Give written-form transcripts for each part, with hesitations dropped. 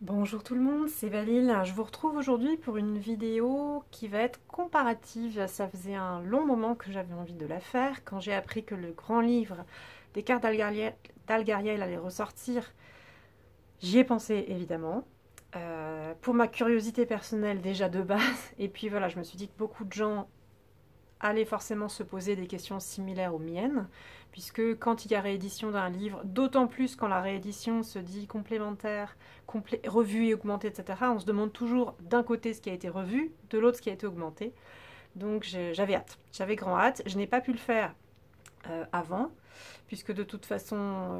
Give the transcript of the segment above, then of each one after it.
Bonjour tout le monde, c'est Valile. Je vous retrouve aujourd'hui pour une vidéo qui va être comparative. Ça faisait un long moment que j'avais envie de la faire. Quand j'ai appris que le grand livre des cartes d'Algariel allait ressortir, j'y ai pensé évidemment. Pour ma curiosité personnelle déjà de base. Et puis voilà, je me suis dit que beaucoup de gens allaient forcément se poser des questions similaires aux miennes, puisque quand il y a réédition d'un livre, d'autant plus quand la réédition se dit complémentaire, revue et augmentée, etc., on se demande toujours d'un côté ce qui a été revu, de l'autre ce qui a été augmenté. Donc j'avais hâte, j'avais grand hâte. Je n'ai pas pu le faire avant, puisque de toute façon,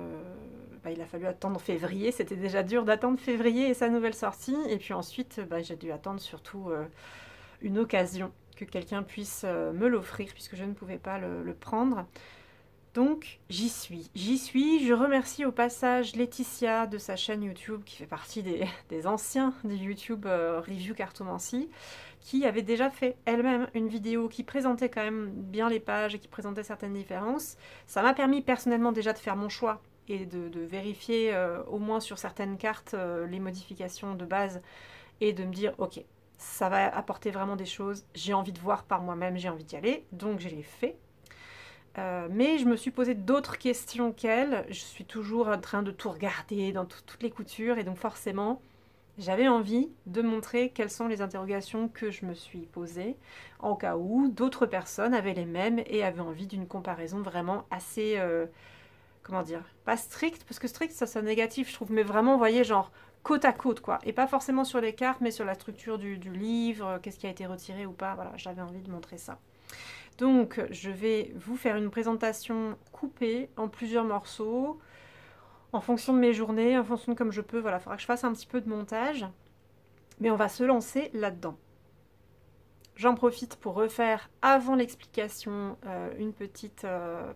il a fallu attendre février. C'était déjà dur d'attendre février et sa nouvelle sortie. Et puis ensuite, j'ai dû attendre surtout une occasion que quelqu'un puisse me l'offrir, puisque je ne pouvais pas le prendre. Donc j'y suis. Je remercie au passage Laetitia de sa chaîne YouTube, qui fait partie des anciens des YouTube Review Cartomancie, qui avait déjà fait elle-même une vidéo qui présentait quand même bien les pages et qui présentait certaines différences. Ça m'a permis personnellement déjà de faire mon choix et de vérifier au moins sur certaines cartes les modifications de base et de me dire ok, ça va apporter vraiment des choses, j'ai envie de voir par moi-même, j'ai envie d'y aller, donc je l'ai fait. Mais je me suis posé d'autres questions qu'elle. Je suis toujours en train de tout regarder dans toutes les coutures et donc forcément, j'avais envie de montrer quelles sont les interrogations que je me suis posées en cas où d'autres personnes avaient les mêmes et avaient envie d'une comparaison vraiment assez, comment dire, pas stricte, parce que strict ça sonne négatif je trouve, mais vraiment, vous voyez, genre côte à côte quoi, et pas forcément sur les cartes, mais sur la structure du livre, qu'est-ce qui a été retiré ou pas, voilà, j'avais envie de montrer ça. Donc, je vais vous faire une présentation coupée en plusieurs morceaux, en fonction de mes journées, en fonction de comme je peux. Voilà, il faudra que je fasse un petit peu de montage, mais on va se lancer là-dedans. J'en profite pour refaire, avant l'explication, une petite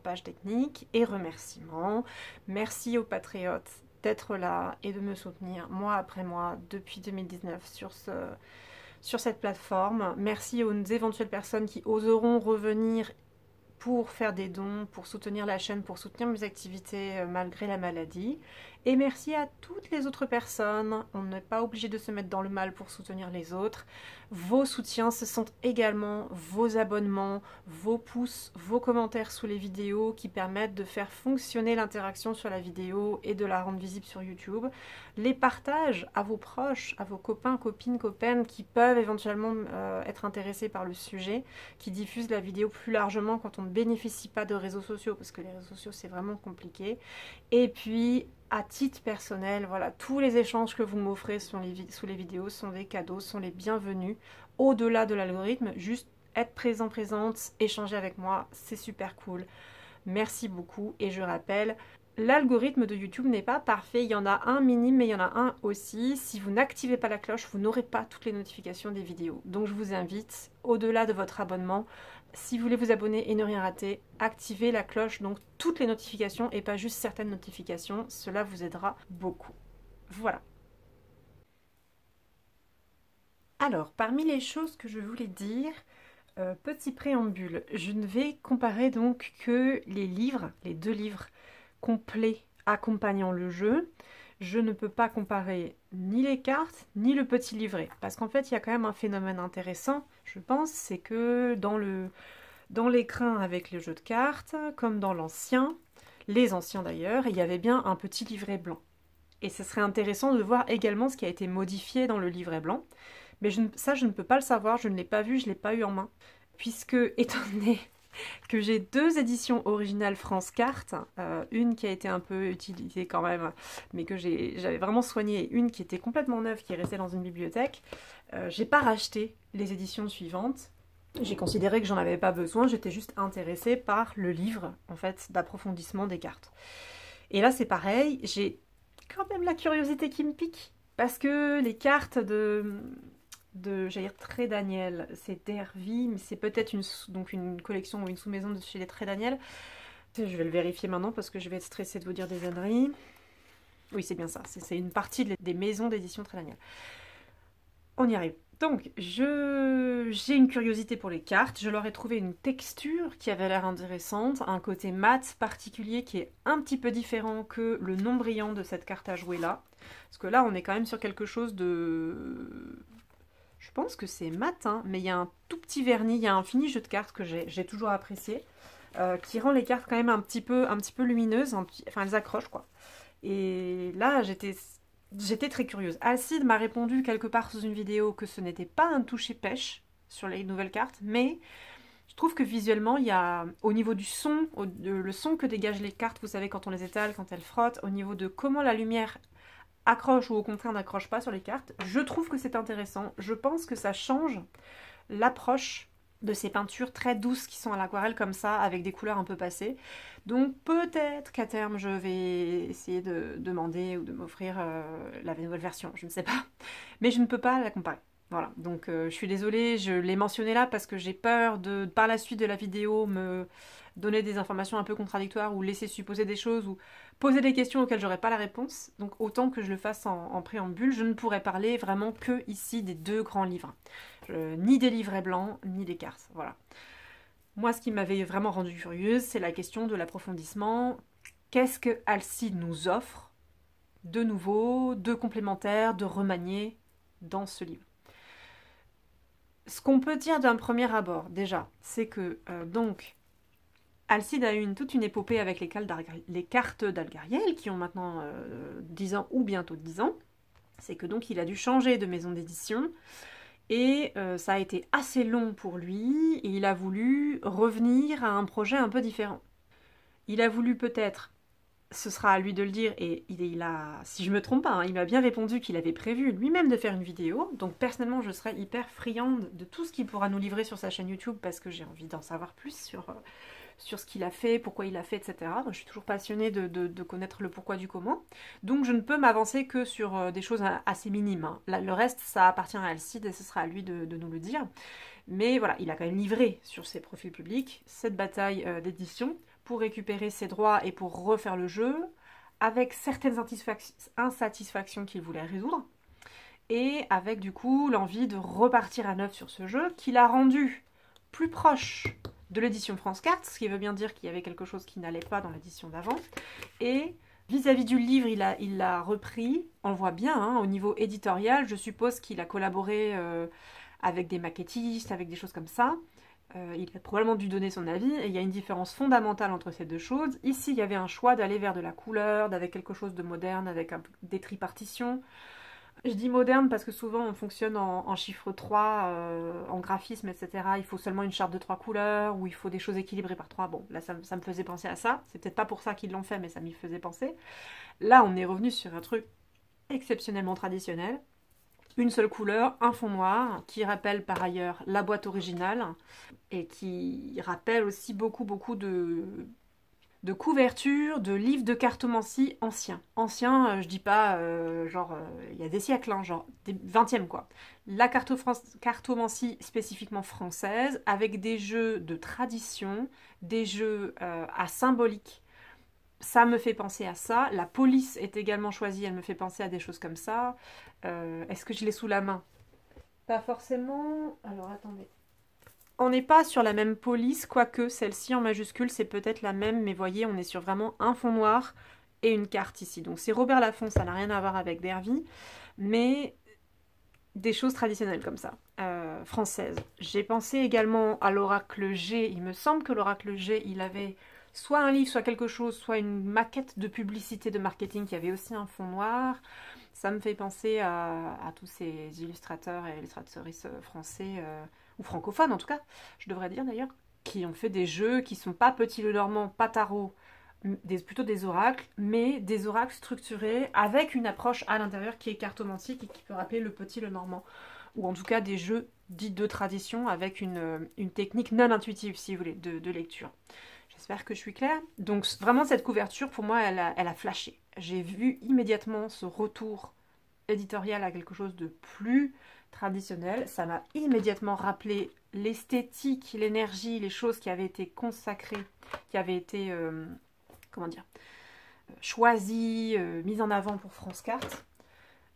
page technique et remerciements. Merci aux patriotes d'être là et de me soutenir mois après mois depuis 2019 sur cette plateforme. Merci aux éventuelles personnes qui oseront revenir pour faire des dons, pour soutenir la chaîne, pour soutenir mes activités malgré la maladie. Et merci à toutes les autres personnes. On n'est pas obligé de se mettre dans le mal pour soutenir les autres. Vos soutiens, ce sont également vos abonnements, vos pouces, vos commentaires sous les vidéos qui permettent de faire fonctionner l'interaction sur la vidéo et de la rendre visible sur YouTube. Les partages à vos proches, à vos copains, copines, copaines qui peuvent éventuellement être intéressés par le sujet, qui diffusent la vidéo plus largement quand on ne bénéficie pas de réseaux sociaux, parce que les réseaux sociaux c'est vraiment compliqué. Et puis à titre personnel, voilà, tous les échanges que vous m'offrez sous les vidéos sont des cadeaux, sont les bienvenus. Au-delà de l'algorithme, juste être présent, présente, échanger avec moi, c'est super cool. Merci beaucoup. Et je rappelle, l'algorithme de YouTube n'est pas parfait. Il y en a un minime, mais il y en a un aussi. Si vous n'activez pas la cloche, vous n'aurez pas toutes les notifications des vidéos. Donc je vous invite, au-delà de votre abonnement, si vous voulez vous abonner et ne rien rater, activez la cloche, donc toutes les notifications et pas juste certaines notifications. Cela vous aidera beaucoup. Voilà. Alors, parmi les choses que je voulais dire, petit préambule, je ne vais comparer donc que les livres, les deux livres complets accompagnant le jeu. Je ne peux pas comparer ni les cartes, ni le petit livret. Parce qu'en fait, il y a quand même un phénomène intéressant, je pense, c'est que dans l'écrin avec le jeu de cartes, comme dans l'ancien, les anciens d'ailleurs, il y avait bien un petit livret blanc. Et ce serait intéressant de voir également ce qui a été modifié dans le livret blanc. Mais ça, je ne peux pas le savoir, je ne l'ai pas vu, je ne l'ai pas eu en main. Puisque, étant donné que j'ai deux éditions originales France Cartes, une qui a été un peu utilisée quand même, mais que j'avais vraiment soignée, et une qui était complètement neuve, qui est restée dans une bibliothèque, j'ai pas racheté les éditions suivantes. J'ai considéré que j'en avais pas besoin, j'étais juste intéressée par le livre, en fait, d'approfondissement des cartes. Et là, c'est pareil, j'ai quand même la curiosité qui me pique, parce que les cartes j'allais dire Très Daniel, c'est Dervy, mais c'est peut-être donc une collection ou une sous-maison de chez les Très Daniel. Je vais le vérifier maintenant parce que je vais être stressée de vous dire des âneries. Oui, c'est bien ça, c'est une partie des maisons d'édition Très Daniel. On y arrive. Donc, j'ai une curiosité pour les cartes. Je leur ai trouvé une texture qui avait l'air intéressante, un côté mat particulier qui est un petit peu différent que le non brillant de cette carte à jouer là. Parce que là, on est quand même sur quelque chose de... Je pense que c'est mat, hein, mais il y a un tout petit vernis, il y a un fini jeu de cartes que j'ai toujours apprécié, qui rend les cartes quand même un petit peu lumineuses, enfin elles accrochent quoi. Et là, j'étais très curieuse. Alcide m'a répondu quelque part sous une vidéo que ce n'était pas un toucher pêche sur les nouvelles cartes, mais je trouve que visuellement, il y a, au niveau du son, le son que dégagent les cartes, vous savez, quand on les étale, quand elles frottent, au niveau de comment la lumière accroche ou au contraire n'accroche pas sur les cartes, je trouve que c'est intéressant. Je pense que ça change l'approche de ces peintures très douces qui sont à l'aquarelle comme ça, avec des couleurs un peu passées. Donc peut-être qu'à terme, je vais essayer de demander ou de m'offrir la nouvelle version, je ne sais pas. Mais je ne peux pas la comparer. Voilà, donc je suis désolée, je l'ai mentionné là parce que j'ai peur de, par la suite de la vidéo, me donner des informations un peu contradictoires ou laisser supposer des choses ou poser des questions auxquelles j'aurais pas la réponse. Donc autant que je le fasse en préambule, je ne pourrais parler vraiment que ici des deux grands livres. Ni des livrets blancs, ni des cartes, voilà. Moi, ce qui m'avait vraiment rendue curieuse, c'est la question de l'approfondissement. Qu'est-ce que Alcide nous offre de nouveau, de complémentaire, de remanié dans ce livre? Ce qu'on peut dire d'un premier abord, déjà, c'est que donc Alcide a eu toute une épopée avec les cartes d'Algariel, qui ont maintenant 10 ans ou bientôt 10 ans. C'est que donc il a dû changer de maison d'édition, et ça a été assez long pour lui, et il a voulu revenir à un projet un peu différent. Il a voulu peut-être, ce sera à lui de le dire, et il a, si je me trompe pas, hein, il m'a bien répondu qu'il avait prévu lui-même de faire une vidéo, donc personnellement je serais hyper friande de tout ce qu'il pourra nous livrer sur sa chaîne YouTube, parce que j'ai envie d'en savoir plus sur ce qu'il a fait, pourquoi il a fait, etc. Donc, je suis toujours passionnée de connaître le pourquoi du comment. Donc je ne peux m'avancer que sur des choses assez minimes, hein. Là, le reste, ça appartient à Alcide et ce sera à lui de nous le dire. Mais voilà, il a quand même livré sur ses profils publics cette bataille d'édition pour récupérer ses droits et pour refaire le jeu, avec certaines insatisfactions qu'il voulait résoudre, et avec du coup l'envie de repartir à neuf sur ce jeu, qu'il a rendu plus proche de l'édition France Cartes, ce qui veut bien dire qu'il y avait quelque chose qui n'allait pas dans l'édition d'avant, et vis-à-vis du livre, il l'a repris, on le voit bien, hein, au niveau éditorial, je suppose qu'il a collaboré avec des maquettistes, avec des choses comme ça. Il a probablement dû donner son avis, et il y a une différence fondamentale entre ces deux choses. Ici, il y avait un choix d'aller vers de la couleur, avec quelque chose de moderne, avec des tripartitions. Je dis moderne parce que souvent on fonctionne en chiffre 3, en graphisme, etc. Il faut seulement une charte de 3 couleurs, ou il faut des choses équilibrées par 3. Bon, là ça me faisait penser à ça. C'est peut-être pas pour ça qu'ils l'ont fait, mais ça m'y faisait penser. Là, on est revenu sur un truc exceptionnellement traditionnel. Une seule couleur, un fond noir, qui rappelle par ailleurs la boîte originale, et qui rappelle aussi beaucoup de couvertures, de livres de cartomancie anciens. Anciens, je dis pas genre il y a des siècles, hein, genre des 20e quoi. La cartomancie spécifiquement française, avec des jeux de tradition, des jeux à symbolique. Ça me fait penser à ça. La police est également choisie, elle me fait penser à des choses comme ça. Est-ce que je l'ai sous la main? Pas forcément. Alors attendez. On n'est pas sur la même police, quoique celle-ci en majuscule, c'est peut-être la même, mais voyez, on est sur vraiment un fond noir et une carte ici. Donc c'est Robert Laffont, ça n'a rien à voir avec Dervy, mais des choses traditionnelles comme ça, françaises. J'ai pensé également à l'oracle G. Il me semble que l'oracle G, il avait soit un livre, soit quelque chose, soit une maquette de publicité de marketing qui avait aussi un fond noir. Ça me fait penser à tous ces illustrateurs et illustratrices français, ou francophones en tout cas, je devrais dire d'ailleurs, qui ont fait des jeux qui sont pas Petit Le Normand, pas tarot, plutôt des oracles, mais des oracles structurés avec une approche à l'intérieur qui est cartomantique et qui peut rappeler le Petit Le Normand, ou en tout cas des jeux dits de tradition avec une technique non intuitive, si vous voulez, de lecture. J'espère que je suis claire. Donc vraiment cette couverture, pour moi, elle a flashé. J'ai vu immédiatement ce retour éditorial à quelque chose de plus traditionnel. Ça m'a immédiatement rappelé l'esthétique, l'énergie, les choses qui avaient été consacrées, qui avaient été, comment dire, choisies, mises en avant pour France Cartes.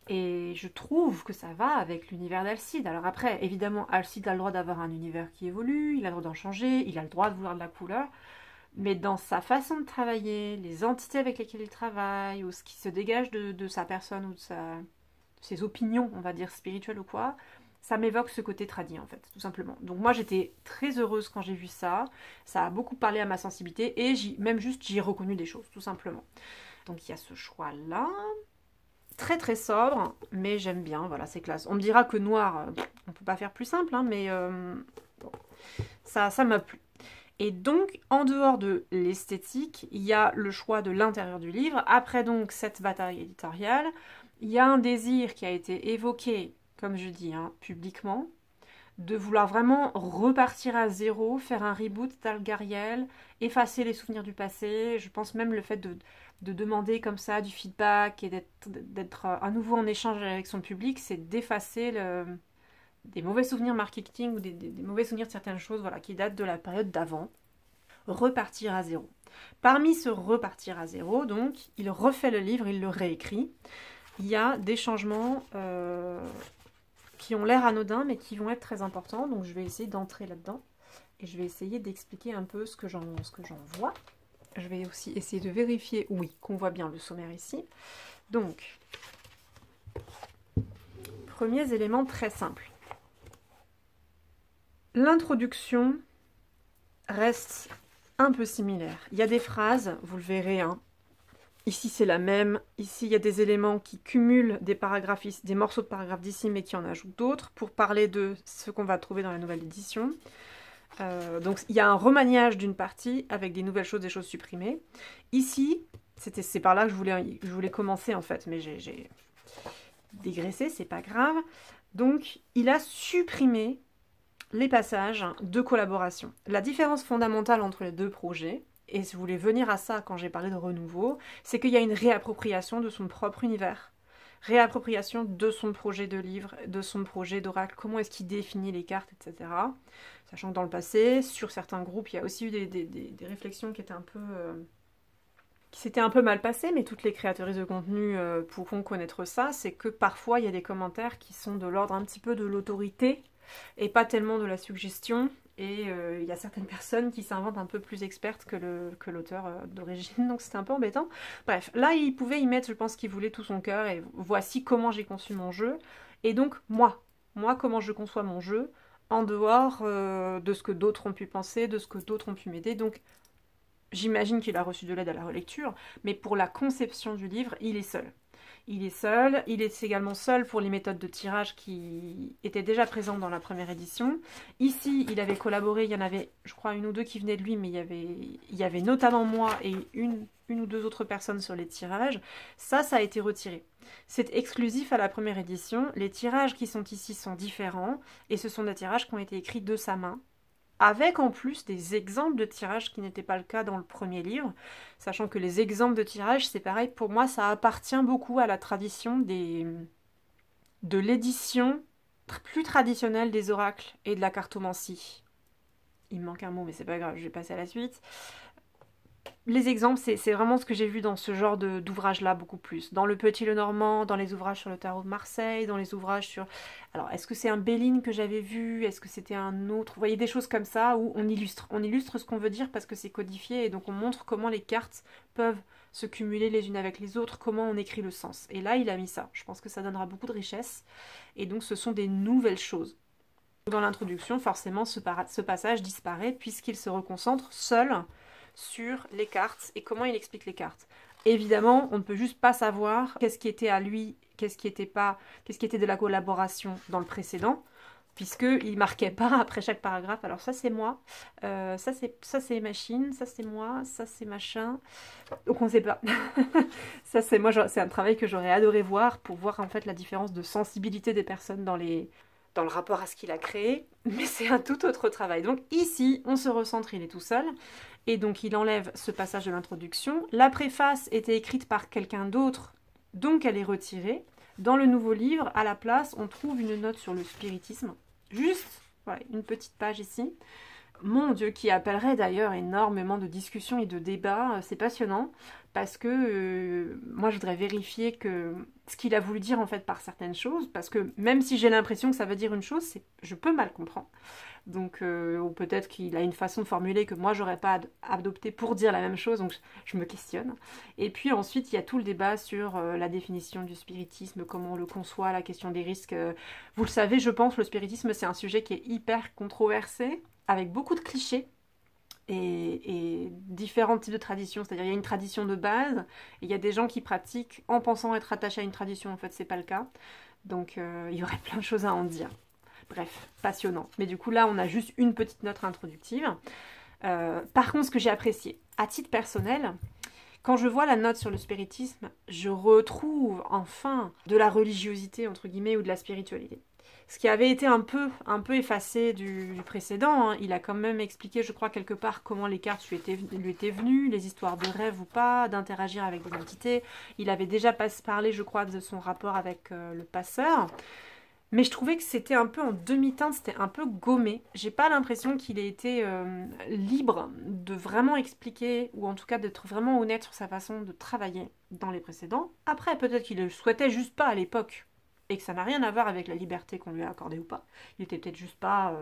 Et je trouve que ça va avec l'univers d'Alcide. Alors après, évidemment, Alcide a le droit d'avoir un univers qui évolue, il a le droit d'en changer, il a le droit de vouloir de la couleur. mais dans sa façon de travailler, les entités avec lesquelles il travaille, ou ce qui se dégage de sa personne, ou de ses opinions, on va dire, spirituelles ou quoi, ça m'évoque ce côté tradit, en fait, tout simplement. Donc moi, j'étais très heureuse quand j'ai vu ça. Ça a beaucoup parlé à ma sensibilité, et même juste, j'y ai reconnu des choses, tout simplement. Donc il y a ce choix-là. Très très sobre, mais j'aime bien, voilà, c'est classe. On me dira que noir, on peut pas faire plus simple, hein, mais bon, ça m'a plu. Et donc, en dehors de l'esthétique, il y a le choix de l'intérieur du livre. Après donc cette bataille éditoriale, il y a un désir qui a été évoqué, comme je dis, hein, publiquement, de vouloir vraiment repartir à zéro, faire un reboot d'Algariel, effacer les souvenirs du passé. Je pense même le fait de demander comme ça du feedback et d'être à nouveau en échange avec son public, c'est d'effacer des mauvais souvenirs marketing ou des mauvais souvenirs de certaines choses, voilà, qui datent de la période d'avant. Repartir à zéro. Parmi ce repartir à zéro, donc, il refait le livre, il le réécrit. Il y a des changements qui ont l'air anodins, mais qui vont être très importants. Donc je vais essayer d'entrer là-dedans. Et je vais essayer d'expliquer un peu ce que j'en vois. Je vais aussi essayer de vérifier, oui, qu'on voit bien le sommaire ici. Donc, premiers éléments très simples. L'introduction reste un peu similaire. Il y a des phrases, vous le verrez, hein. Ici c'est la même, ici il y a des éléments qui cumulent des paragraphes, des morceaux de paragraphes d'ici, mais qui en ajoutent d'autres, pour parler de ce qu'on va trouver dans la nouvelle édition. Donc il y a un remaniage d'une partie, avec des nouvelles choses, des choses supprimées. Ici, c'est par là que je voulais commencer en fait, mais j'ai dégraissé, c'est pas grave. Donc il a supprimé les passages de collaboration. La différence fondamentale entre les deux projets, et je voulais venir à ça quand j'ai parlé de renouveau, c'est qu'il y a une réappropriation de son propre univers, réappropriation de son projet de livre, de son projet d'oracle, comment est-ce qu'il définit les cartes, etc. Sachant que dans le passé, sur certains groupes, il y a aussi eu des réflexions qui étaient un peu... qui s'étaient un peu mal passées, mais toutes les créatrices de contenu pourront connaître ça, c'est que parfois il y a des commentaires qui sont de l'ordre un petit peu de l'autorité, et pas tellement de la suggestion. Et il y a certaines personnes qui s'inventent un peu plus expertes que l'auteur d'origine, donc c'était un peu embêtant. Bref, là il pouvait y mettre, je pense qu'il voulait tout son cœur, et voici comment j'ai conçu mon jeu. Et donc moi comment je conçois mon jeu, en dehors de ce que d'autres ont pu penser, de ce que d'autres ont pu m'aider. Donc j'imagine qu'il a reçu de l'aide à la relecture, mais pour la conception du livre, il est seul. Il est seul, il est également seul pour les méthodes de tirage qui étaient déjà présentes dans la première édition. Ici, il avait collaboré, il y en avait, je crois, une ou deux qui venaient de lui, mais il y avait notamment moi et une ou deux autres personnes sur les tirages. Ça a été retiré. C'est exclusif à la première édition. Les tirages qui sont ici sont différents, et ce sont des tirages qui ont été écrits de sa main, avec en plus des exemples de tirages qui n'étaient pas le cas dans le premier livre, sachant que les exemples de tirages, c'est pareil, pour moi, ça appartient beaucoup à la tradition de l'édition plus traditionnelle des oracles et de la cartomancie. Il me manque un mot, mais c'est pas grave, je vais passer à la suite. Les exemples, c'est vraiment ce que j'ai vu dans ce genre d'ouvrage-là, beaucoup plus. Dans le Petit Lenormand, dans les ouvrages sur le tarot de Marseille, dans les ouvrages sur... Alors, est-ce que c'est un Béline que j'avais vu? Est-ce que c'était un autre? Vous voyez, des choses comme ça où on illustre. On illustre ce qu'on veut dire parce que c'est codifié, et donc on montre comment les cartes peuvent se cumuler les unes avec les autres, comment on écrit le sens. Et là, il a mis ça. Je pense que ça donnera beaucoup de richesse. Et donc, ce sont des nouvelles choses. Dans l'introduction, forcément, ce passage disparaît puisqu'il se reconcentre seul sur les cartes et comment il explique les cartes. Évidemment, on ne peut juste pas savoir qu'est-ce qui était à lui, qu'est-ce qui était de la collaboration dans le précédent, puisqu'il marquait pas après chaque paragraphe. Alors ça c'est moi, ça c'est machine, ça c'est moi, ça c'est machin. Donc on ne sait pas. Ça c'est moi, c'est un travail que j'aurais adoré voir pour voir en fait la différence de sensibilité des personnes dans le rapport à ce qu'il a créé, mais c'est un tout autre travail. Donc ici, on se recentre, il est tout seul, et donc il enlève ce passage de l'introduction. La préface était écrite par quelqu'un d'autre, donc elle est retirée. Dans le nouveau livre, à la place, on trouve une note sur le spiritisme, juste, voilà, une petite page ici, Mon Dieu, qui appellerait d'ailleurs énormément de discussions et de débats. C'est passionnant parce que moi je voudrais vérifier que ce qu'il a voulu dire en fait par certaines choses, parce que même si j'ai l'impression que ça veut dire une chose, je peux mal comprendre. Donc, ou peut-être qu'il a une façon de formuler que moi j'aurais pas adopté pour dire la même chose, donc je me questionne. Et puis ensuite il y a tout le débat sur la définition du spiritisme, comment on le conçoit, la question des risques. Vous le savez, je pense, le spiritisme c'est un sujet qui est hyper controversé, avec beaucoup de clichés et différents types de traditions. C'est-à-dire il y a une tradition de base, et il y a des gens qui pratiquent en pensant être attachés à une tradition, en fait c'est pas le cas. Donc il y aurait plein de choses à en dire. Bref, passionnant. Mais du coup, là, on a juste une petite note introductive. Par contre, ce que j'ai apprécié, à titre personnel, quand je vois la note sur le spiritisme, je retrouve enfin de la religiosité, entre guillemets, ou de la spiritualité. Ce qui avait été un peu effacé du précédent, hein. Il a quand même expliqué, je crois, quelque part comment les cartes lui étaient venues, les histoires de rêve ou pas, d'interagir avec des entités. Il avait déjà parlé, je crois, de son rapport avec le passeur. Mais je trouvais que c'était un peu en demi-teinte, c'était un peu gommé. J'ai pas l'impression qu'il ait été libre de vraiment expliquer, ou en tout cas d'être vraiment honnête sur sa façon de travailler dans les précédents. Après, peut-être qu'il le souhaitait juste pas à l'époque, et que ça n'a rien à voir avec la liberté qu'on lui a accordée ou pas. Il était peut-être juste pas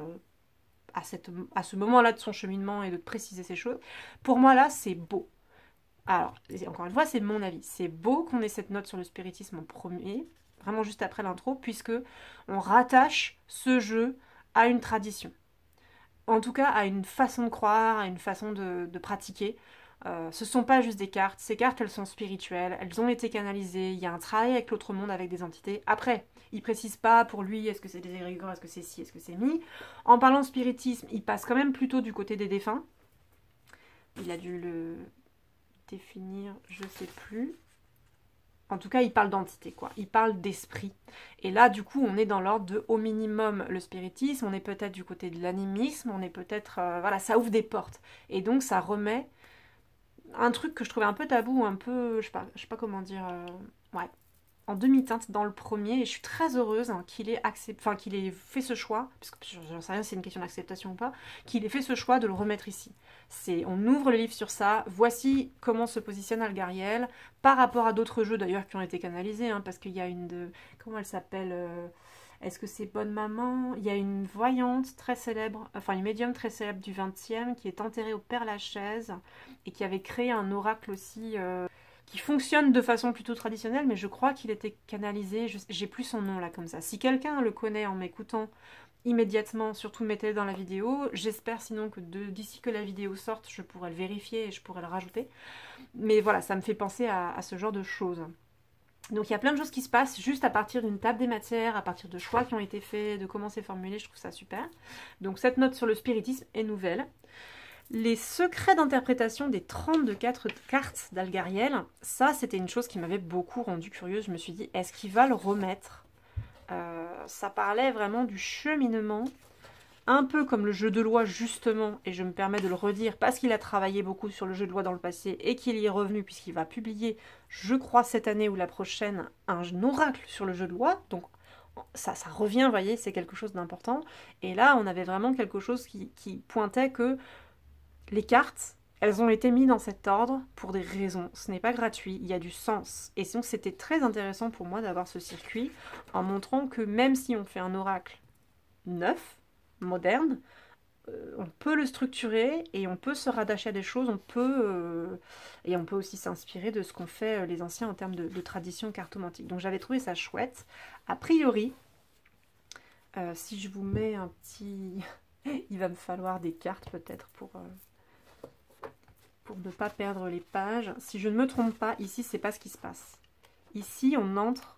à ce moment-là de son cheminement et de préciser ces choses. Pour moi, là, c'est beau. Alors, encore une fois, c'est mon avis. C'est beau qu'on ait cette note sur le spiritisme en premier, vraiment juste après l'intro, puisque on rattache ce jeu à une tradition. En tout cas, à une façon de croire, à une façon de pratiquer. Ce ne sont pas juste des cartes. Ces cartes, elles sont spirituelles, elles ont été canalisées. Il y a un travail avec l'autre monde, avec des entités. Après, il précise pas pour lui, est-ce que c'est des égrégores, est-ce que c'est ci, est-ce que c'est mi. En parlant de spiritisme, il passe quand même plutôt du côté des défunts. Il a dû le définir, je sais plus. En tout cas, il parle d'entité, quoi. Il parle d'esprit. Et là, du coup, on est dans l'ordre de, au minimum, le spiritisme. On est peut-être du côté de l'animisme. On est peut-être... voilà, ça ouvre des portes. Et donc, ça remet un truc que je trouvais un peu tabou, un peu... Je sais pas comment dire... ouais, en demi-teinte dans le premier. Et je suis très heureuse qu'il ait qu'il ait fait ce choix, parce que je ne sais rien si c'est une question d'acceptation ou pas, qu'il ait fait ce choix de le remettre ici. On ouvre le livre sur ça, voici comment se positionne Algariel, par rapport à d'autres jeux d'ailleurs qui ont été canalisés, hein, parce qu'il y a une de... Comment elle s'appelle est-ce que c'est Bonne Maman? Il y a une voyante très célèbre, enfin une médium très célèbre du 20e, qui est enterrée au Père-Lachaise, et qui avait créé un oracle aussi... qui fonctionne de façon plutôt traditionnelle, mais je crois qu'il était canalisé, j'ai plus son nom là comme ça. Si quelqu'un le connaît en m'écoutant immédiatement, surtout mettez-le dans la vidéo. J'espère sinon que d'ici que la vidéo sorte, je pourrai le vérifier et je pourrai le rajouter. Mais voilà, ça me fait penser à ce genre de choses. Donc il y a plein de choses qui se passent juste à partir d'une table des matières, à partir de choix qui ont été faits, de comment c'est formulé, je trouve ça super. Donc cette note sur le spiritisme est nouvelle. Les secrets d'interprétation des 34 cartes d'Algariel, ça c'était une chose qui m'avait beaucoup rendue curieuse. Je me suis dit, est-ce qu'il va le remettre? Ça parlait vraiment du cheminement, un peu comme le jeu de loi justement, et je me permets de le redire parce qu'il a travaillé beaucoup sur le jeu de loi dans le passé et qu'il y est revenu puisqu'il va publier, je crois cette année ou la prochaine, un oracle sur le jeu de loi. Donc ça revient, vous voyez, c'est quelque chose d'important. Et là, on avait vraiment quelque chose qui pointait que les cartes, elles ont été mises dans cet ordre pour des raisons. Ce n'est pas gratuit, il y a du sens. Et donc c'était très intéressant pour moi d'avoir ce circuit en montrant que même si on fait un oracle neuf, moderne, on peut le structurer et on peut se rattacher à des choses, et on peut aussi s'inspirer de ce qu'ont fait les anciens en termes de tradition cartomantique. Donc j'avais trouvé ça chouette. A priori, si je vous mets un petit... il va me falloir des cartes peut-être pour ne pas perdre les pages. Si je ne me trompe pas, ici, c'est pas ce qui se passe. Ici, on entre...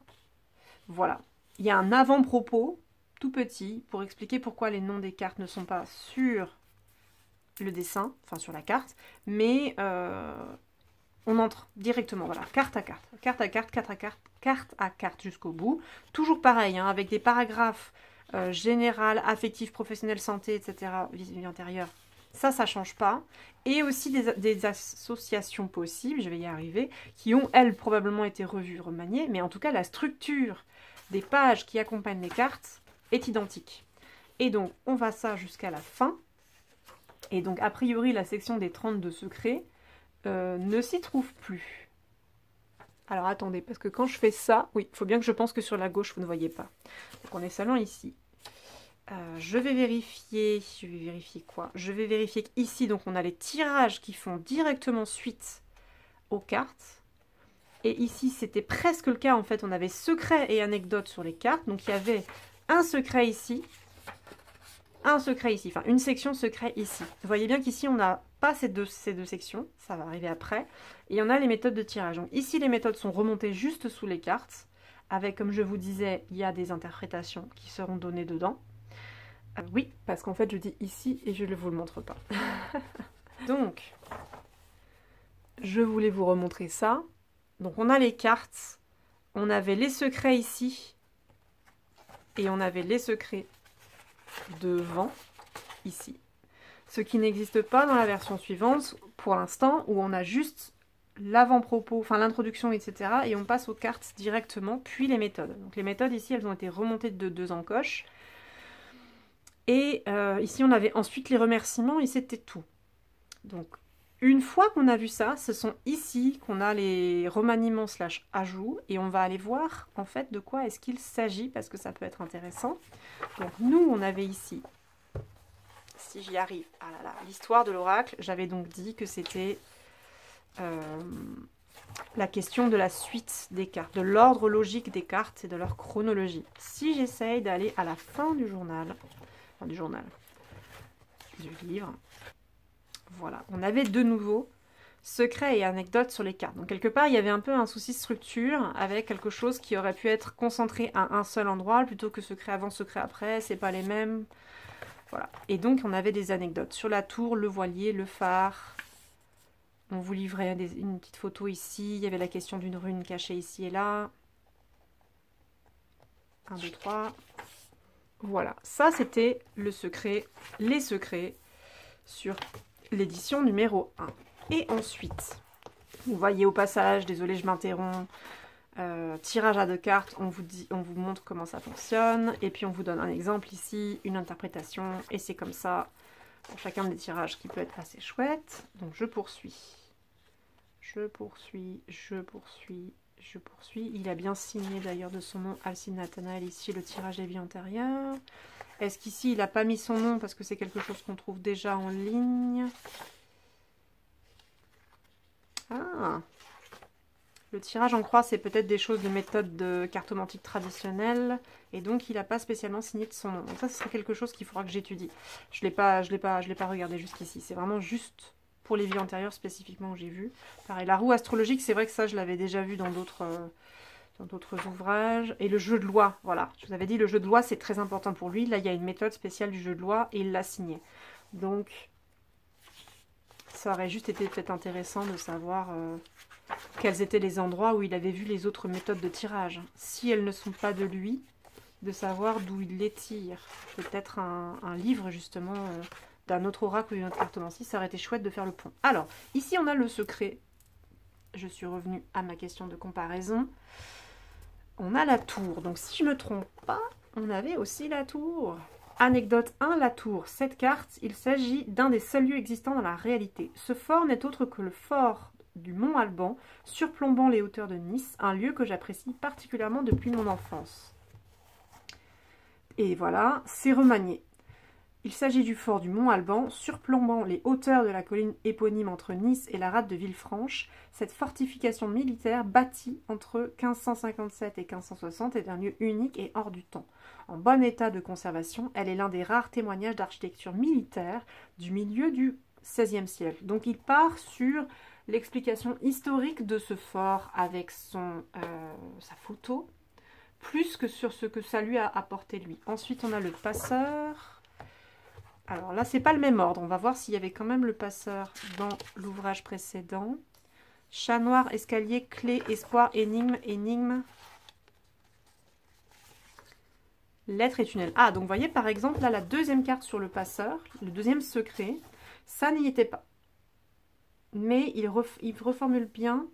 Voilà. Il y a un avant-propos, tout petit, pour expliquer pourquoi les noms des cartes ne sont pas sur le dessin, enfin sur la carte, mais on entre directement, voilà, carte à carte, carte à carte, carte à carte, carte à carte jusqu'au bout. Toujours pareil, hein, avec des paragraphes général, affectif, professionnel, santé, etc., vie antérieure. Ça change pas. Et aussi des associations possibles, je vais y arriver, qui ont, elles, probablement été revues, remaniées, mais en tout cas, la structure des pages qui accompagnent les cartes est identique. Et donc, on va ça jusqu'à la fin. Et donc, a priori, la section des 32 secrets ne s'y trouve plus. Alors, attendez, parce que quand je fais ça... Oui, il faut bien que je pense que sur la gauche, vous ne voyez pas. Donc, on est seulement ici. Je vais vérifier... Je vais vérifier quoi? Je vais vérifier qu'ici, donc, on a les tirages qui font directement suite aux cartes. Et ici, c'était presque le cas, en fait. On avait secret et anecdote sur les cartes. Donc, il y avait un secret ici. Un secret ici, enfin une section secret ici. Vous voyez bien qu'ici on n'a pas ces deux sections, ça va arriver après. Et on a les méthodes de tirage. Donc ici les méthodes sont remontées juste sous les cartes, avec comme je vous disais, il y a des interprétations qui seront données dedans. Oui, parce qu'en fait je dis ici et je ne vous le montre pas. Donc, je voulais vous remontrer ça. Donc on a les cartes, on avait les secrets ici, et on avait les secrets devant, ici. Ce qui n'existe pas dans la version suivante, pour l'instant, où on a juste l'avant-propos, enfin l'introduction, etc. Et on passe aux cartes directement, puis les méthodes. Donc les méthodes, ici, elles ont été remontées de 2 encoches. Et ici, on avait ensuite les remerciements, et c'était tout. Donc, une fois qu'on a vu ça, ce sont ici qu'on a les remaniements / ajouts, et on va aller voir, en fait, de quoi est-ce qu'il s'agit, parce que ça peut être intéressant. Donc, nous, on avait ici, si j'y arrive, ah là là, l'histoire de l'oracle. J'avais donc dit que c'était la question de la suite des cartes, de l'ordre logique des cartes et de leur chronologie. Si j'essaye d'aller à la fin du journal, du livre, voilà, on avait de nouveau secrets et anecdotes sur les cartes. Donc quelque part, il y avait un peu un souci de structure avec quelque chose qui aurait pu être concentré à un seul endroit plutôt que secret avant, secret après, c'est pas les mêmes. Voilà. Et donc on avait des anecdotes sur la tour, le voilier, le phare. On vous livrait une petite photo ici, il y avait la question d'une rune cachée ici et là. 1, 2, 3. Voilà, ça c'était le secret, les secrets sur l'édition numéro 1. Et ensuite, vous voyez au passage, désolé je m'interromps, tirage à 2 cartes, on vous montre comment ça fonctionne, et puis on vous donne un exemple ici, une interprétation, et c'est comme ça pour chacun des tirages qui peut être assez chouette. Donc je poursuis. Il a bien signé d'ailleurs de son nom Alcide Nathanaël ici le tirage des vies antérieures. Est-ce qu'ici il n'a pas mis son nom parce que c'est quelque chose qu'on trouve déjà en ligne? Ah, le tirage en croix, c'est peut-être des choses de méthode de cartomantique traditionnelle, et donc il n'a pas spécialement signé de son nom. Donc ça, ce serait quelque chose qu'il faudra que j'étudie. Je l'ai pas regardé jusqu'ici. C'est vraiment juste pour les vies antérieures spécifiquement que j'ai vu. Pareil, la roue astrologique, c'est vrai que ça, je l'avais déjà vu dans d'autres ouvrages. Et le jeu de loi, voilà. Je vous avais dit, le jeu de loi, c'est très important pour lui. Là, il y a une méthode spéciale du jeu de loi et il l'a signé. Donc, ça aurait juste été peut-être intéressant de savoir quels étaient les endroits où il avait vu les autres méthodes de tirage. Si elles ne sont pas de lui, de savoir d'où il les tire. Peut-être un livre, justement, d'un autre oracle ou d'une autre cartomancie, ça aurait été chouette de faire le pont. Alors, ici, on a le secret. Je suis revenue à ma question de comparaison. On a la tour. Donc, si je ne me trompe pas, on avait aussi la tour. Anecdote 1, la tour. Cette carte, il s'agit d'un des seuls lieux existants dans la réalité. Ce fort n'est autre que le fort du Mont Alban, surplombant les hauteurs de Nice, un lieu que j'apprécie particulièrement depuis mon enfance. Et voilà, c'est remanié. Il s'agit du fort du Mont Alban, surplombant les hauteurs de la colline éponyme entre Nice et la rade de Villefranche. Cette fortification militaire bâtie entre 1557 et 1560 est un lieu unique et hors du temps. En bon état de conservation, elle est l'un des rares témoignages d'architecture militaire du milieu du XVIe siècle. Donc il part sur l'explication historique de ce fort avec sa photo, plus que sur ce que ça lui a apporté lui. Ensuite on a le passeur. Alors là, c'est pas le même ordre. On va voir s'il y avait quand même le passeur dans l'ouvrage précédent. Chat noir, escalier, clé, espoir, énigme, énigme. Lettre et tunnel. Ah, donc vous voyez par exemple là la deuxième carte sur le passeur, le deuxième secret, ça n'y était pas. Mais il reformule bien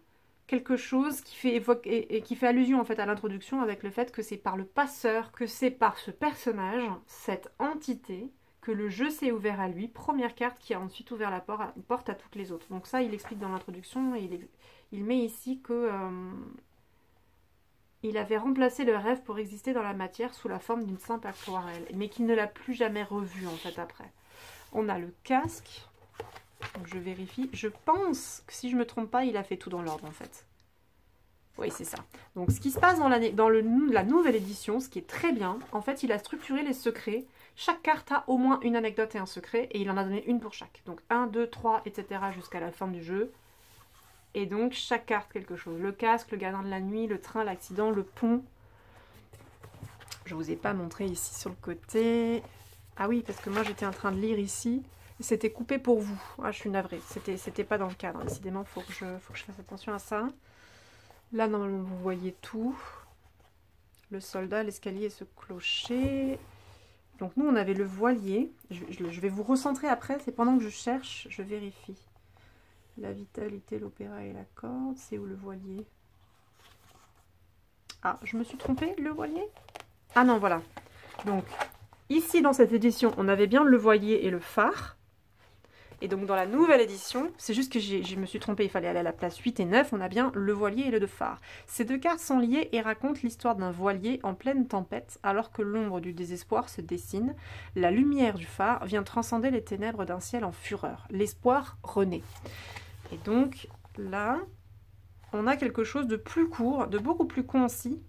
quelque chose qui fait allusion en fait à l'introduction avec le fait que c'est par le passeur, que c'est par ce personnage, cette entité, que le jeu s'est ouvert à lui. Première carte qui a ensuite ouvert la porte à toutes les autres. Donc ça, il explique dans l'introduction et il met ici que il avait remplacé le rêve pour exister dans la matière sous la forme d'une simple aquarelle, mais qu'il ne l'a plus jamais revu en fait après. On a le casque. Donc je vérifie. Je pense que si je ne me trompe pas, il a fait tout dans l'ordre en fait. Oui, c'est ça. Donc, ce qui se passe dans la nouvelle édition, ce qui est très bien, en fait, il a structuré les secrets. Chaque carte a au moins une anecdote et un secret, et il en a donné une pour chaque. Donc, 1, 2, 3, etc. jusqu'à la fin du jeu. Et donc, chaque carte, quelque chose. Le casque, le gardien de la nuit, le train, l'accident, le pont. Je ne vous ai pas montré ici sur le côté. Ah oui, parce que moi, j'étais en train de lire ici. C'était coupé pour vous. Ah, je suis navrée. C'était pas dans le cadre. Décidément, faut que je fasse attention à ça. Là, normalement, vous voyez tout. Le soldat, l'escalier et ce clocher. Donc, nous, on avait le voilier. Je vais vous recentrer après. C'est pendant que je cherche, je vérifie. La vitalité, l'opéra et la corde. C'est où le voilier? Ah, je me suis trompée, le voilier? Ah non, voilà. Donc, ici, dans cette édition, on avait bien le voilier et le phare. Et donc dans la nouvelle édition, c'est juste que je me suis trompée, il fallait aller à la place 8 et 9, on a bien le voilier et le phare. Ces deux cartes sont liées et racontent l'histoire d'un voilier en pleine tempête, alors que l'ombre du désespoir se dessine. La lumière du phare vient transcender les ténèbres d'un ciel en fureur. L'espoir renaît. Et donc là, on a quelque chose de plus court, de beaucoup plus concis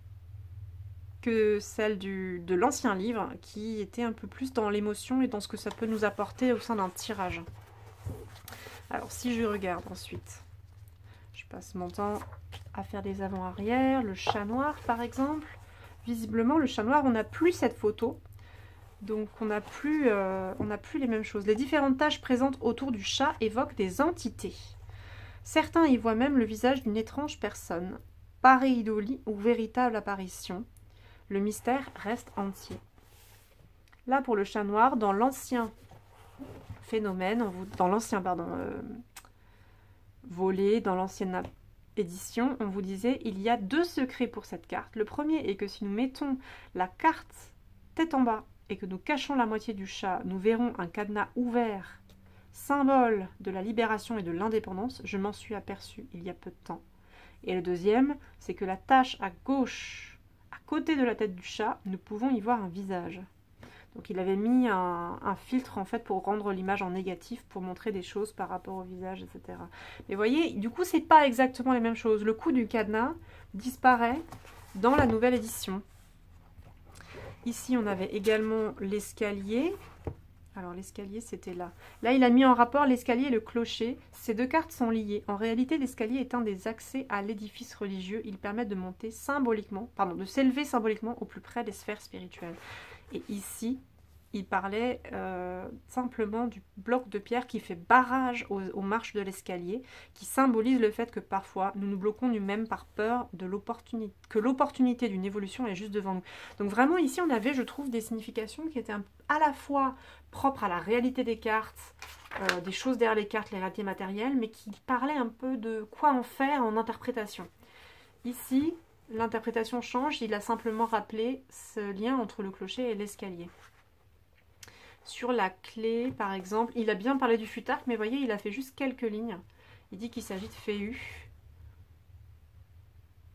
que celle de l'ancien livre, qui était un peu plus dans l'émotion et dans ce que ça peut nous apporter au sein d'un tirage. Alors, si je regarde ensuite, je passe mon temps à faire des avant-arrière, le chat noir par exemple. Visiblement, le chat noir, on n'a plus cette photo, donc on n'a plus les mêmes choses. Les différentes taches présentes autour du chat évoquent des entités. Certains y voient même le visage d'une étrange personne, pareidolie ou véritable apparition. Le mystère reste entier. Là, pour le chat noir, dans l'ancien phénomène, dans l'ancien volet, dans l'ancienne édition, on vous disait il y a deux secrets pour cette carte. Le premier est que si nous mettons la carte tête en bas et que nous cachons la moitié du chat, nous verrons un cadenas ouvert, symbole de la libération et de l'indépendance. Je m'en suis aperçue il y a peu de temps. Et le deuxième, c'est que la tache à gauche, à côté de la tête du chat, nous pouvons y voir un visage. Donc il avait mis un filtre en fait pour rendre l'image en négatif, pour montrer des choses par rapport au visage, etc. Mais vous voyez, du coup, c'est pas exactement les mêmes choses. Le coup du cadenas disparaît dans la nouvelle édition. Ici, on avait également l'escalier. Alors l'escalier, c'était là. Là, il a mis en rapport l'escalier et le clocher. Ces deux cartes sont liées. En réalité, l'escalier est un des accès à l'édifice religieux. Il permet de monter symboliquement, de s'élever symboliquement au plus près des sphères spirituelles. Et ici, il parlait simplement du bloc de pierre qui fait barrage aux marches de l'escalier, qui symbolise le fait que parfois nous nous bloquons nous-mêmes par peur de l'opportunité d'une évolution est juste devant nous. Donc vraiment ici on avait, je trouve, des significations qui étaient à la fois propres à la réalité des cartes, des choses derrière les cartes, les réalités matérielles, mais qui parlaient un peu de quoi en faire en interprétation. Ici, l'interprétation change, il a simplement rappelé ce lien entre le clocher et l'escalier. Sur la clé, par exemple, il a bien parlé du futarque, mais voyez, il a fait juste quelques lignes. Il dit qu'il s'agit de Féu.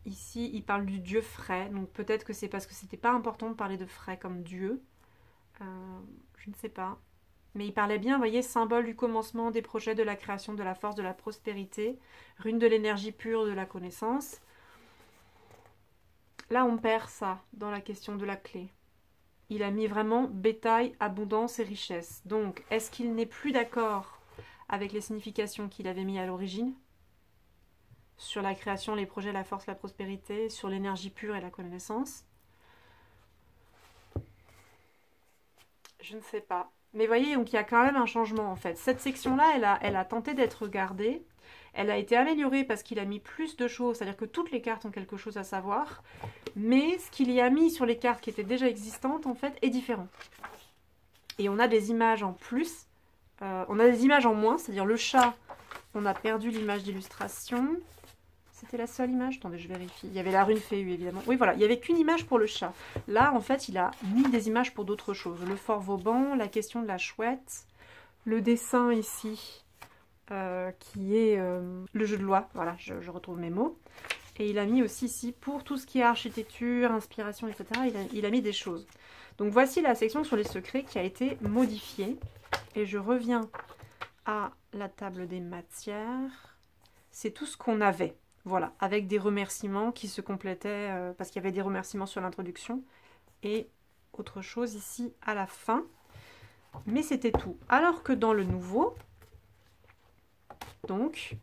Ici, il parle du dieu Fray, donc peut-être que c'est parce que c'était pas important de parler de Fray comme dieu. Je ne sais pas. Mais il parlait bien, vous voyez, symbole du commencement des projets, de la création, de la force, de la prospérité, rune de l'énergie pure, de la connaissance. Là, on perd ça dans la question de la clé. Il a mis vraiment bétail, abondance et richesse. Donc, est-ce qu'il n'est plus d'accord avec les significations qu'il avait mis à l'origine? Sur la création, les projets, la force, la prospérité, sur l'énergie pure et la connaissance? Je ne sais pas. Mais voyez, donc il y a quand même un changement en fait. Cette section-là, elle a tenté d'être gardée. Elle a été améliorée parce qu'il a mis plus de choses, c'est-à-dire que toutes les cartes ont quelque chose à savoir. Mais ce qu'il y a mis sur les cartes qui étaient déjà existantes, en fait, est différent. Et on a des images en plus. On a des images en moins, c'est-à-dire le chat, on a perdu l'image d'illustration. C'était la seule image? Attendez, je vérifie. Il y avait la rune Féhu, évidemment. Oui, voilà, il n'y avait qu'une image pour le chat. Là, en fait, il a mis des images pour d'autres choses. Le fort Vauban, la question de la chouette, le dessin ici, qui est le jeu de loi. Voilà, je retrouve mes mots. Et il a mis aussi ici, pour tout ce qui est architecture, inspiration, etc., il a mis des choses. Donc voici la section sur les secrets qui a été modifiée. Et je reviens à la table des matières. C'est tout ce qu'on avait. Voilà, avec des remerciements qui se complétaient, parce qu'il y avait des remerciements sur l'introduction. Et autre chose ici à la fin. Mais c'était tout. Alors que dans le nouveau, donc,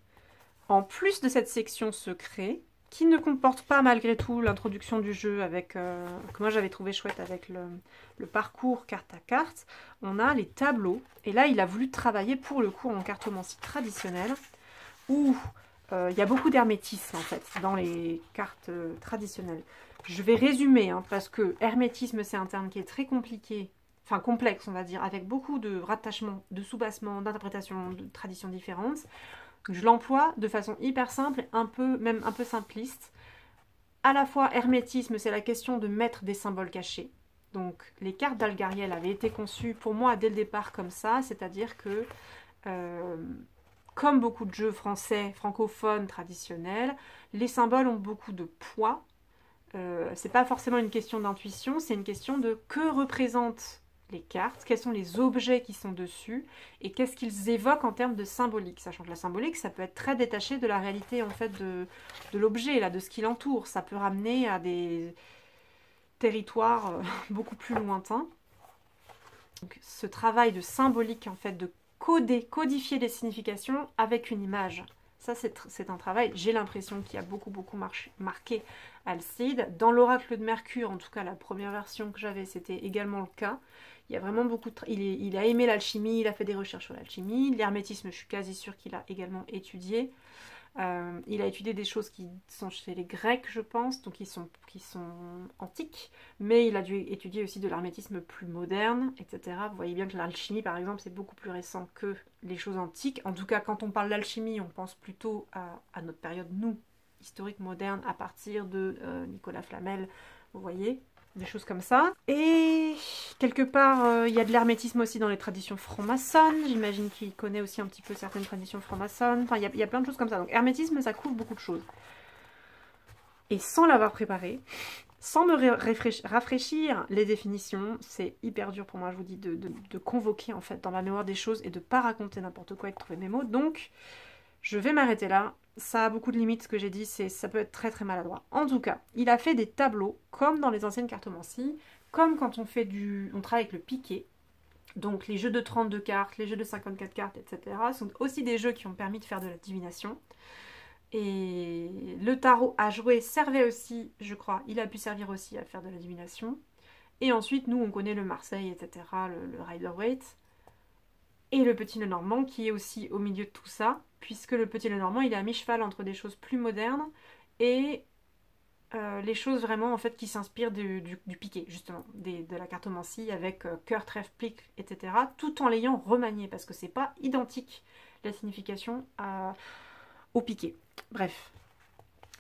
en plus de cette section secret, qui ne comporte pas malgré tout l'introduction du jeu avec que moi j'avais trouvé chouette avec le parcours carte à carte, on a les tableaux. Et là, il a voulu travailler pour le coup en cartomancie traditionnelle, où il y a beaucoup d'hermétisme en fait dans les cartes traditionnelles. Je vais résumer, hein, parce que hermétisme, c'est un terme qui est très compliqué, enfin complexe on va dire, avec beaucoup de rattachements, de soubassements, d'interprétations, de traditions différentes. Je l'emploie de façon hyper simple, même un peu simpliste. À la fois, hermétisme, c'est la question de mettre des symboles cachés. Donc, les cartes d'Algariel avaient été conçues pour moi dès le départ comme ça, c'est-à-dire que, comme beaucoup de jeux français, francophones, traditionnels, les symboles ont beaucoup de poids. C'est pas forcément une question d'intuition, c'est une question de que représentent les cartes, quels sont les objets qui sont dessus et qu'est-ce qu'ils évoquent en termes de symbolique. Sachant que la symbolique, ça peut être très détaché de la réalité en fait de l'objet, là, de ce qui l'entoure. Ça peut ramener à des territoires beaucoup plus lointains. Donc, ce travail de symbolique, en fait, de codifier les significations avec une image. Ça, c'est un travail, j'ai l'impression, qui a beaucoup marqué Alcide. Dans l'oracle de Mercure, en tout cas la première version que j'avais, c'était également le cas. Il y a vraiment beaucoup de... Il a aimé l'alchimie, il a fait des recherches sur l'alchimie. L'hermétisme, je suis quasi sûre qu'il a également étudié. Il a étudié des choses qui sont chez les Grecs, je pense, donc qui sont antiques, mais il a dû étudier aussi de l'hermétisme plus moderne, etc. Vous voyez bien que l'alchimie, par exemple, c'est beaucoup plus récent que les choses antiques. En tout cas, quand on parle d'alchimie, on pense plutôt à notre période, nous, historique moderne, à partir de Nicolas Flamel, vous voyez, des choses comme ça. Et quelque part, il y a de l'hermétisme aussi dans les traditions franc-maçonnes. J'imagine qu'il connaît aussi un petit peu certaines traditions franc-maçonnes. Enfin, il y a plein de choses comme ça. Donc, hermétisme, ça couvre beaucoup de choses. Et sans l'avoir préparé, sans me rafraîchir les définitions, c'est hyper dur pour moi, je vous dis, de convoquer en fait dans ma mémoire des choses et de ne pas raconter n'importe quoi et de trouver mes mots. Donc, je vais m'arrêter là. Ça a beaucoup de limites, ce que j'ai dit, ça peut être très très maladroit. En tout cas, il a fait des tableaux, comme dans les anciennes cartomancies, comme quand on travaille avec le piquet. Donc les jeux de 32 cartes, les jeux de 54 cartes, etc. sont aussi des jeux qui ont permis de faire de la divination. Et le tarot à jouer servait aussi, je crois, il a pu servir aussi à faire de la divination. Et ensuite, nous, on connaît le Marseille, etc., le Rider-Waite. Et le petit Lenormand qui est aussi au milieu de tout ça, puisque le petit Lenormand, il est à mi-cheval entre des choses plus modernes et les choses vraiment en fait qui s'inspirent du piquet, justement, de la cartomancie avec cœur, trèfle, plique, etc., tout en l'ayant remanié, parce que c'est pas identique la signification au piquet. Bref.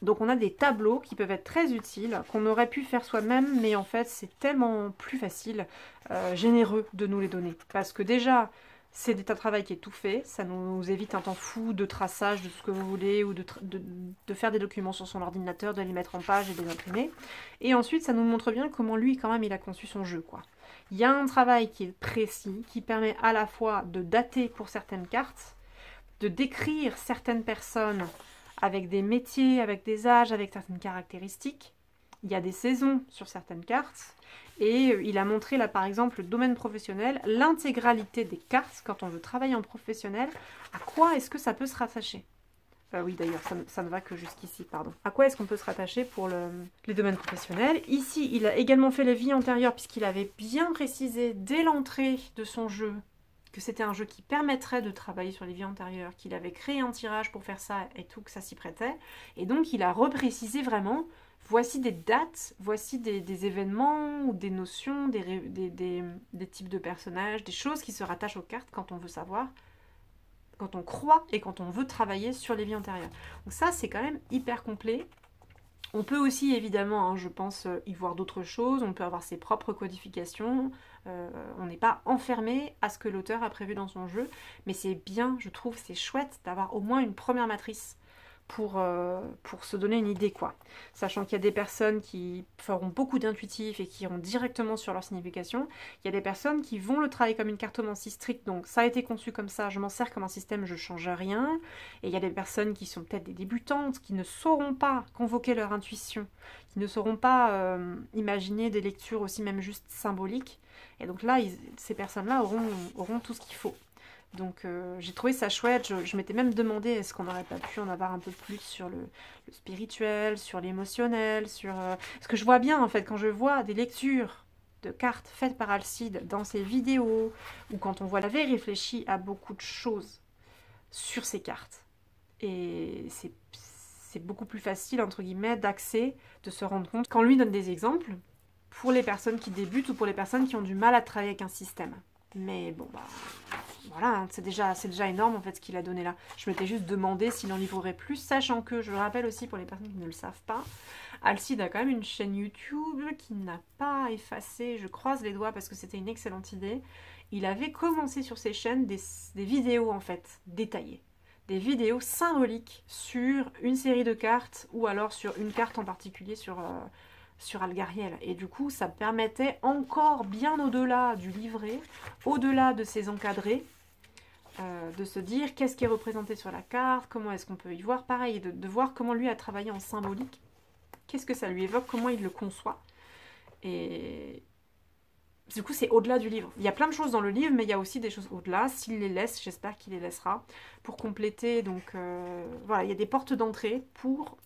Donc on a des tableaux qui peuvent être très utiles, qu'on aurait pu faire soi-même, mais en fait c'est tellement plus facile, généreux de nous les donner. Parce que déjà, c'est un travail qui est tout fait, ça nous évite un temps fou de traçage de ce que vous voulez, ou de faire des documents sur son ordinateur, de les mettre en page et de les imprimer. Et ensuite, ça nous montre bien comment lui, quand même, il a conçu son jeu, quoi. Il y a un travail qui est précis, qui permet à la fois de dater pour certaines cartes, de décrire certaines personnes avec des métiers, avec des âges, avec certaines caractéristiques. Il y a des saisons sur certaines cartes. Et il a montré là par exemple le domaine professionnel, l'intégralité des cartes quand on veut travailler en professionnel, à quoi est-ce que ça peut se rattacher? Oui d'ailleurs ça ne va que jusqu'ici, pardon. À quoi est-ce qu'on peut se rattacher pour les domaines professionnels? Ici il a également fait les vies antérieures puisqu'il avait bien précisé dès l'entrée de son jeu que c'était un jeu qui permettrait de travailler sur les vies antérieures, qu'il avait créé un tirage pour faire ça et tout, que ça s'y prêtait. Et donc il a reprécisé vraiment... Voici des dates, voici des événements ou des notions, des types de personnages, des choses qui se rattachent aux cartes quand on veut savoir quand on croit et quand on veut travailler sur les vies antérieures. Donc ça, c'est quand même hyper complet. On peut aussi, évidemment, hein, je pense, y voir d'autres choses. On peut avoir ses propres codifications. On n'est pas enfermé à ce que l'auteur a prévu dans son jeu. Mais c'est bien, je trouve, c'est chouette d'avoir au moins une première matrice pour se donner une idée, quoi. Sachant qu'il y a des personnes qui feront beaucoup d'intuitifs et qui iront directement sur leur signification. Il y a des personnes qui vont le travailler comme une cartomancie stricte, donc ça a été conçu comme ça, je m'en sers comme un système, je change rien. Et il y a des personnes qui sont peut-être des débutantes, qui ne sauront pas convoquer leur intuition, qui ne sauront pas imaginer des lectures aussi même juste symboliques. Et donc là, ces personnes-là auront tout ce qu'il faut. Donc j'ai trouvé ça chouette, je m'étais même demandé est-ce qu'on n'aurait pas pu en avoir un peu plus sur le spirituel, sur l'émotionnel, sur... Parce que je vois bien en fait, quand je vois des lectures de cartes faites par Alcide dans ses vidéos, ou quand on voit la veille réfléchie à beaucoup de choses sur ces cartes. Et c'est beaucoup plus facile, entre guillemets, d'accès, de se rendre compte quand lui donne des exemples pour les personnes qui débutent ou pour les personnes qui ont du mal à travailler avec un système. Mais bon, bah... Voilà, hein, c'est déjà énorme en fait ce qu'il a donné là. Je m'étais juste demandé s'il en livrerait plus, sachant que, je le rappelle aussi pour les personnes qui ne le savent pas, Alcide a quand même une chaîne YouTube qu'il n'a pas effacée, je croise les doigts parce que c'était une excellente idée. Il avait commencé sur ses chaînes des vidéos en fait, détaillées. Des vidéos symboliques sur une série de cartes ou alors sur une carte en particulier sur Algariel. Et du coup, ça permettait encore bien au-delà du livret, au-delà de ces encadrés, de se dire qu'est-ce qui est représenté sur la carte, comment est-ce qu'on peut y voir, pareil, de voir comment lui a travaillé en symbolique, qu'est-ce que ça lui évoque, comment il le conçoit. Et du coup, c'est au-delà du livre. Il y a plein de choses dans le livre, mais il y a aussi des choses au-delà. S'il les laisse, j'espère qu'il les laissera, pour compléter. Donc voilà, il y a des portes d'entrée pour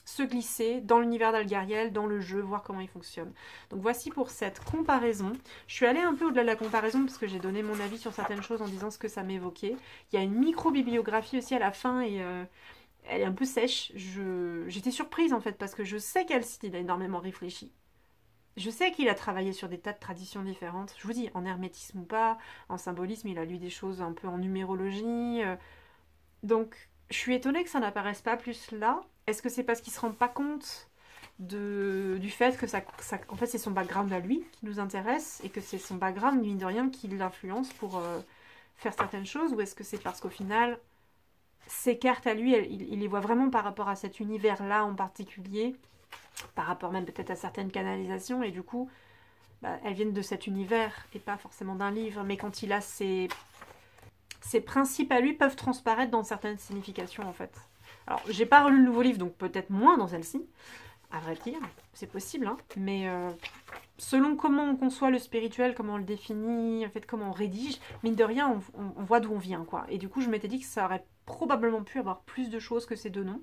se glisser dans l'univers d'Algariel, dans le jeu, voir comment il fonctionne. Donc voici pour cette comparaison. Je suis allée un peu au-delà de la comparaison parce que j'ai donné mon avis sur certaines choses en disant ce que ça m'évoquait. Il y a une micro-bibliographie aussi à la fin et elle est un peu sèche. J'étais surprise en fait parce que je sais qu'Alcide a énormément réfléchi. Je sais qu'il a travaillé sur des tas de traditions différentes. Je vous dis, en hermétisme ou pas, en symbolisme, il a lu des choses un peu en numérologie. Donc, je suis étonnée que ça n'apparaisse pas plus là. Est-ce que c'est parce qu'il ne se rend pas compte du fait que en fait, c'est son background à lui qui nous intéresse et que c'est son background, mine de rien, qui l'influence pour faire certaines choses? Ou est-ce que c'est parce qu'au final, ces cartes à lui, il les voit vraiment par rapport à cet univers-là en particulier, par rapport même peut-être à certaines canalisations, et du coup, bah, elles viennent de cet univers et pas forcément d'un livre. Mais quand il a ses principes à lui peuvent transparaître dans certaines significations en fait. Alors, j'ai pas relu le nouveau livre, donc peut-être moins dans celle-ci, à vrai dire, c'est possible, hein. Mais selon comment on conçoit le spirituel, comment on le définit, en fait, comment on rédige, mine de rien, on voit d'où on vient, quoi. Et du coup, je m'étais dit que ça aurait probablement pu avoir plus de choses que ces deux noms.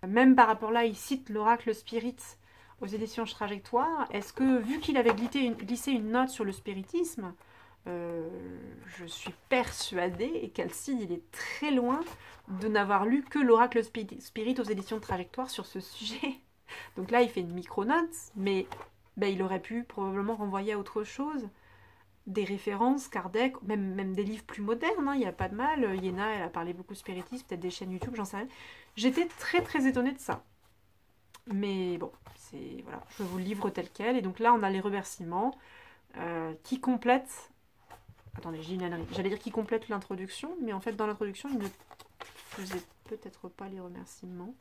Même par rapport là, il cite l'oracle Spirit aux éditions Trajectoire. Est-ce que, vu qu'il avait glissé une note sur le spiritisme, je suis persuadée qu'Alcide, il est très loin de n'avoir lu que l'oracle Spirit aux éditions de Trajectoire sur ce sujet. Donc là, il fait une micro-note, mais ben, il aurait pu probablement renvoyer à autre chose. Des références, Kardec, même des livres plus modernes, hein, il n'y a pas de mal. Yéna, elle a parlé beaucoup de spiritisme, peut-être des chaînes YouTube, j'en sais rien. J'étais très très étonnée de ça. Mais bon, voilà, je vous le livre tel quel. Et donc là, on a les remerciements qui complètent... Attendez, j'ai une ânerie. J'allais dire qui complète l'introduction, mais en fait, dans l'introduction, il ne faisait peut-être pas les remerciements.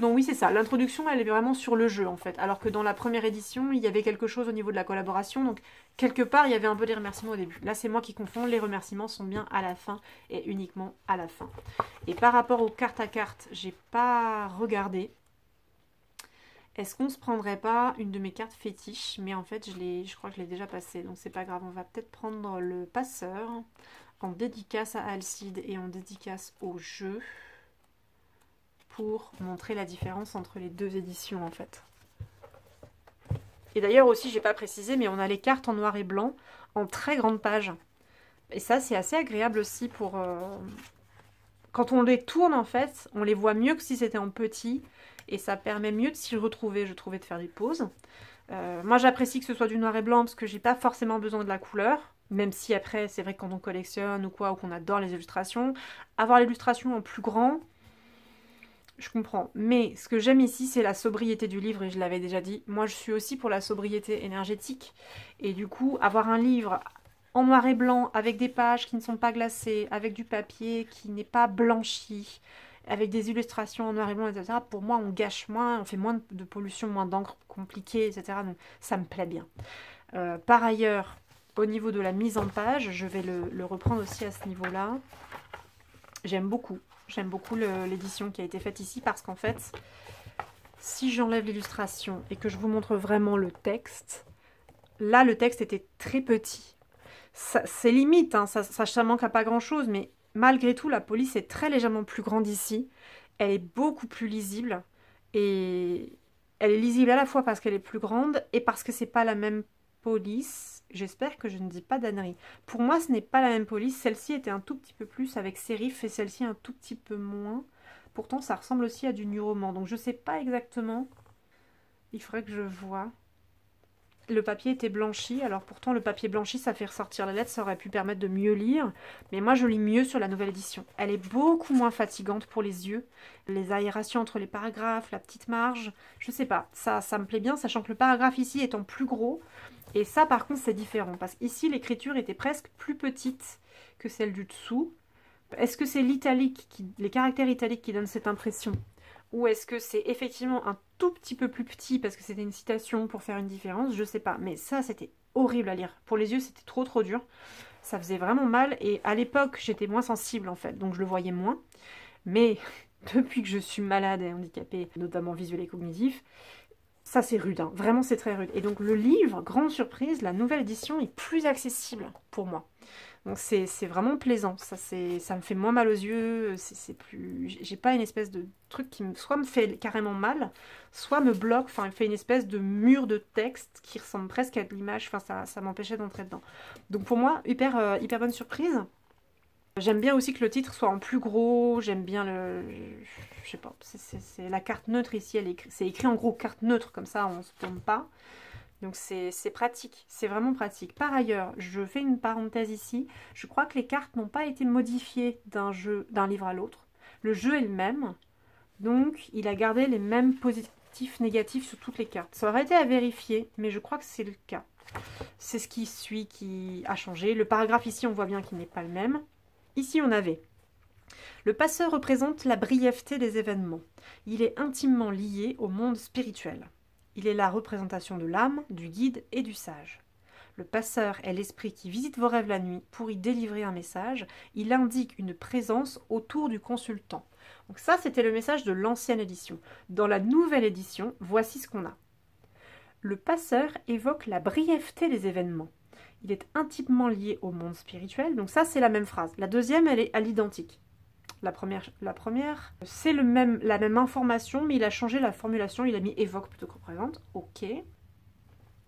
Non, oui, c'est ça. L'introduction, elle est vraiment sur le jeu, en fait. Alors que dans la première édition, il y avait quelque chose au niveau de la collaboration. Donc, quelque part, il y avait un peu des remerciements au début. Là, c'est moi qui confonds. Les remerciements sont bien à la fin et uniquement à la fin. Et par rapport aux cartes à cartes, j'ai pas regardé. Est-ce qu'on se prendrait pas une de mes cartes fétiches? Mais en fait, je crois que je l'ai déjà passée, donc c'est pas grave. On va peut-être prendre le passeur en dédicace à Alcide et en dédicace au jeu pour montrer la différence entre les deux éditions en fait. Et d'ailleurs aussi, j'ai pas précisé, mais on a les cartes en noir et blanc en très grande page. Et ça, c'est assez agréable aussi pour... Quand on les tourne en fait, on les voit mieux que si c'était en petit. Et ça permet mieux de s'y retrouver, je trouvais, de faire des pauses. Moi, j'apprécie que ce soit du noir et blanc parce que j'ai pas forcément besoin de la couleur. Même si après, c'est vrai que quand on collectionne ou quoi, ou qu'on adore les illustrations, avoir l'illustration en plus grand, je comprends. Mais ce que j'aime ici, c'est la sobriété du livre, et je l'avais déjà dit. Moi, je suis aussi pour la sobriété énergétique. Et du coup, avoir un livre en noir et blanc, avec des pages qui ne sont pas glacées, avec du papier qui n'est pas blanchi, avec des illustrations en noir et blanc, etc. Pour moi, on gâche moins, on fait moins de pollution, moins d'encre compliquée, etc. Donc, ça me plaît bien. Par ailleurs, au niveau de la mise en page, je vais le reprendre aussi à ce niveau-là. J'aime beaucoup. J'aime beaucoup l'édition qui a été faite ici parce qu'en fait, si j'enlève l'illustration et que je vous montre vraiment le texte, là, le texte était très petit. C'est limite, hein, ça manque à pas grand-chose, mais malgré tout, la police est très légèrement plus grande ici. Elle est beaucoup plus lisible. Et elle est lisible à la fois parce qu'elle est plus grande et parce que c'est pas la même police. J'espère que je ne dis pas d'ânerie. Pour moi, ce n'est pas la même police. Celle-ci était un tout petit peu plus avec sérif et celle-ci un tout petit peu moins. Pourtant, ça ressemble aussi à du nu roman. Donc, je ne sais pas exactement. Il faudrait que je voie. Le papier était blanchi. Alors, pourtant, le papier blanchi, ça fait ressortir la lettre. Ça aurait pu permettre de mieux lire. Mais moi, je lis mieux sur la nouvelle édition. Elle est beaucoup moins fatigante pour les yeux. Les aérations entre les paragraphes, la petite marge. Je sais pas. Ça me plaît bien, sachant que le paragraphe ici étant plus gros. Et ça, par contre, c'est différent. Parce qu'ici, l'écriture était presque plus petite que celle du dessous. Est-ce que c'est l'italique, les caractères italiques qui donnent cette impression? Ou est-ce que c'est effectivement un tout petit peu plus petit parce que c'était une citation pour faire une différence? Je sais pas. Mais ça, c'était horrible à lire. Pour les yeux, c'était trop dur. Ça faisait vraiment mal. Et à l'époque, j'étais moins sensible, en fait. Donc, je le voyais moins. Mais depuis que je suis malade et handicapée, notamment visuel et cognitif, ça, c'est rude, hein. Vraiment, c'est très rude. Et donc, le livre, grande surprise, la nouvelle édition est plus accessible pour moi. Donc, c'est vraiment plaisant. Ça me fait moins mal aux yeux. C'est plus... J'ai pas une espèce de truc qui soit me fait carrément mal, soit me bloque, enfin, fait une espèce de mur de texte qui ressemble presque à de l'image. Enfin, ça m'empêchait d'entrer dedans. Donc, pour moi, hyper bonne surprise. J'aime bien aussi que le titre soit en plus gros, j'aime bien je sais pas, c'est la carte neutre ici, c'est écrit en gros carte neutre, comme ça on se trompe pas. Donc c'est pratique, c'est vraiment pratique. Par ailleurs, je fais une parenthèse ici, je crois que les cartes n'ont pas été modifiées d'un livre à l'autre. Le jeu est le même, donc il a gardé les mêmes positifs, négatifs sur toutes les cartes. Ça aurait été à vérifier, mais je crois que c'est le cas. C'est ce qui suit qui a changé. Le paragraphe ici, on voit bien qu'il n'est pas le même. Ici, on avait le passeur représente la brièveté des événements. Il est intimement lié au monde spirituel. Il est la représentation de l'âme, du guide et du sage. Le passeur est l'esprit qui visite vos rêves la nuit pour y délivrer un message. Il indique une présence autour du consultant. Donc ça, c'était le message de l'ancienne édition. Dans la nouvelle édition, voici ce qu'on a. Le passeur évoque la brièveté des événements. Il est intimement lié au monde spirituel. Donc ça, c'est la même phrase. La deuxième, elle est à l'identique. La première c'est la même information, mais il a changé la formulation. Il a mis évoque plutôt que représente. Ok.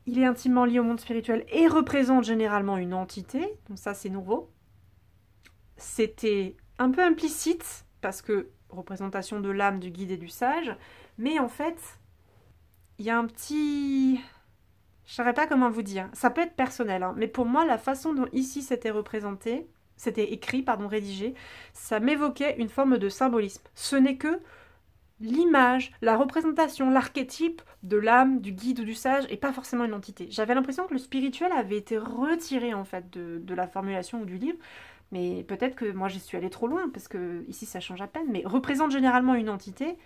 Il est intimement lié au monde spirituel et représente généralement une entité. Donc ça, c'est nouveau. C'était un peu implicite, parce que représentation de l'âme, du guide et du sage. Mais en fait, il y a un petit... Je ne saurais pas comment vous dire. Ça peut être personnel, hein, mais pour moi, la façon dont ici c'était représenté, c'était écrit, pardon, rédigé, ça m'évoquait une forme de symbolisme. Ce n'est que l'image, la représentation, l'archétype de l'âme, du guide ou du sage, et pas forcément une entité. J'avais l'impression que le spirituel avait été retiré, en fait, de la formulation ou du livre, mais peut-être que moi, j'y suis allée trop loin, parce que ici, ça change à peine, mais représente généralement une entité.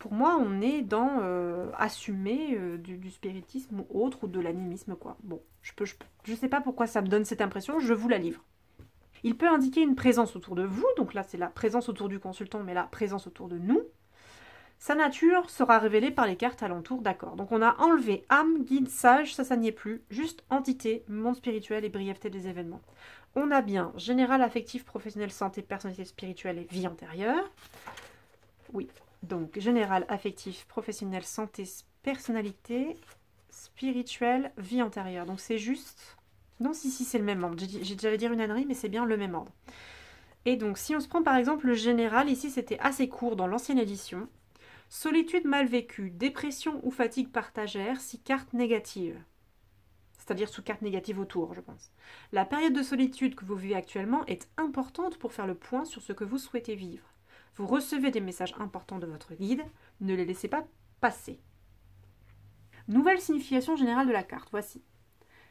Pour moi, on est dans assumer du spiritisme ou autre, ou de l'animisme, quoi. Bon, je sais pas pourquoi ça me donne cette impression, je vous la livre. Il peut indiquer une présence autour de vous, donc là, c'est la présence autour du consultant, mais la présence autour de nous. Sa nature sera révélée par les cartes alentour, d'accord. Donc on a enlevé âme, guide, sage, ça n'y est plus. Juste entité, monde spirituel et brièveté des événements. On a bien général, affectif, professionnel, santé, personnalité spirituelle et vie antérieure. Oui. Donc, général, affectif, professionnel, santé, personnalité, spirituelle, vie antérieure. Donc, c'est juste... Non, si, c'est le même ordre. J'allais dire une ânerie, mais c'est bien le même ordre. Et donc, si on se prend par exemple le général, ici, c'était assez court dans l'ancienne édition. Solitude mal vécue, dépression ou fatigue partagère, 6 cartes négatives. c'est-à-dire sous carte négative autour, je pense. La période de solitude que vous vivez actuellement est importante pour faire le point sur ce que vous souhaitez vivre. Vous recevez des messages importants de votre guide, ne les laissez pas passer. Nouvelle signification générale de la carte, voici.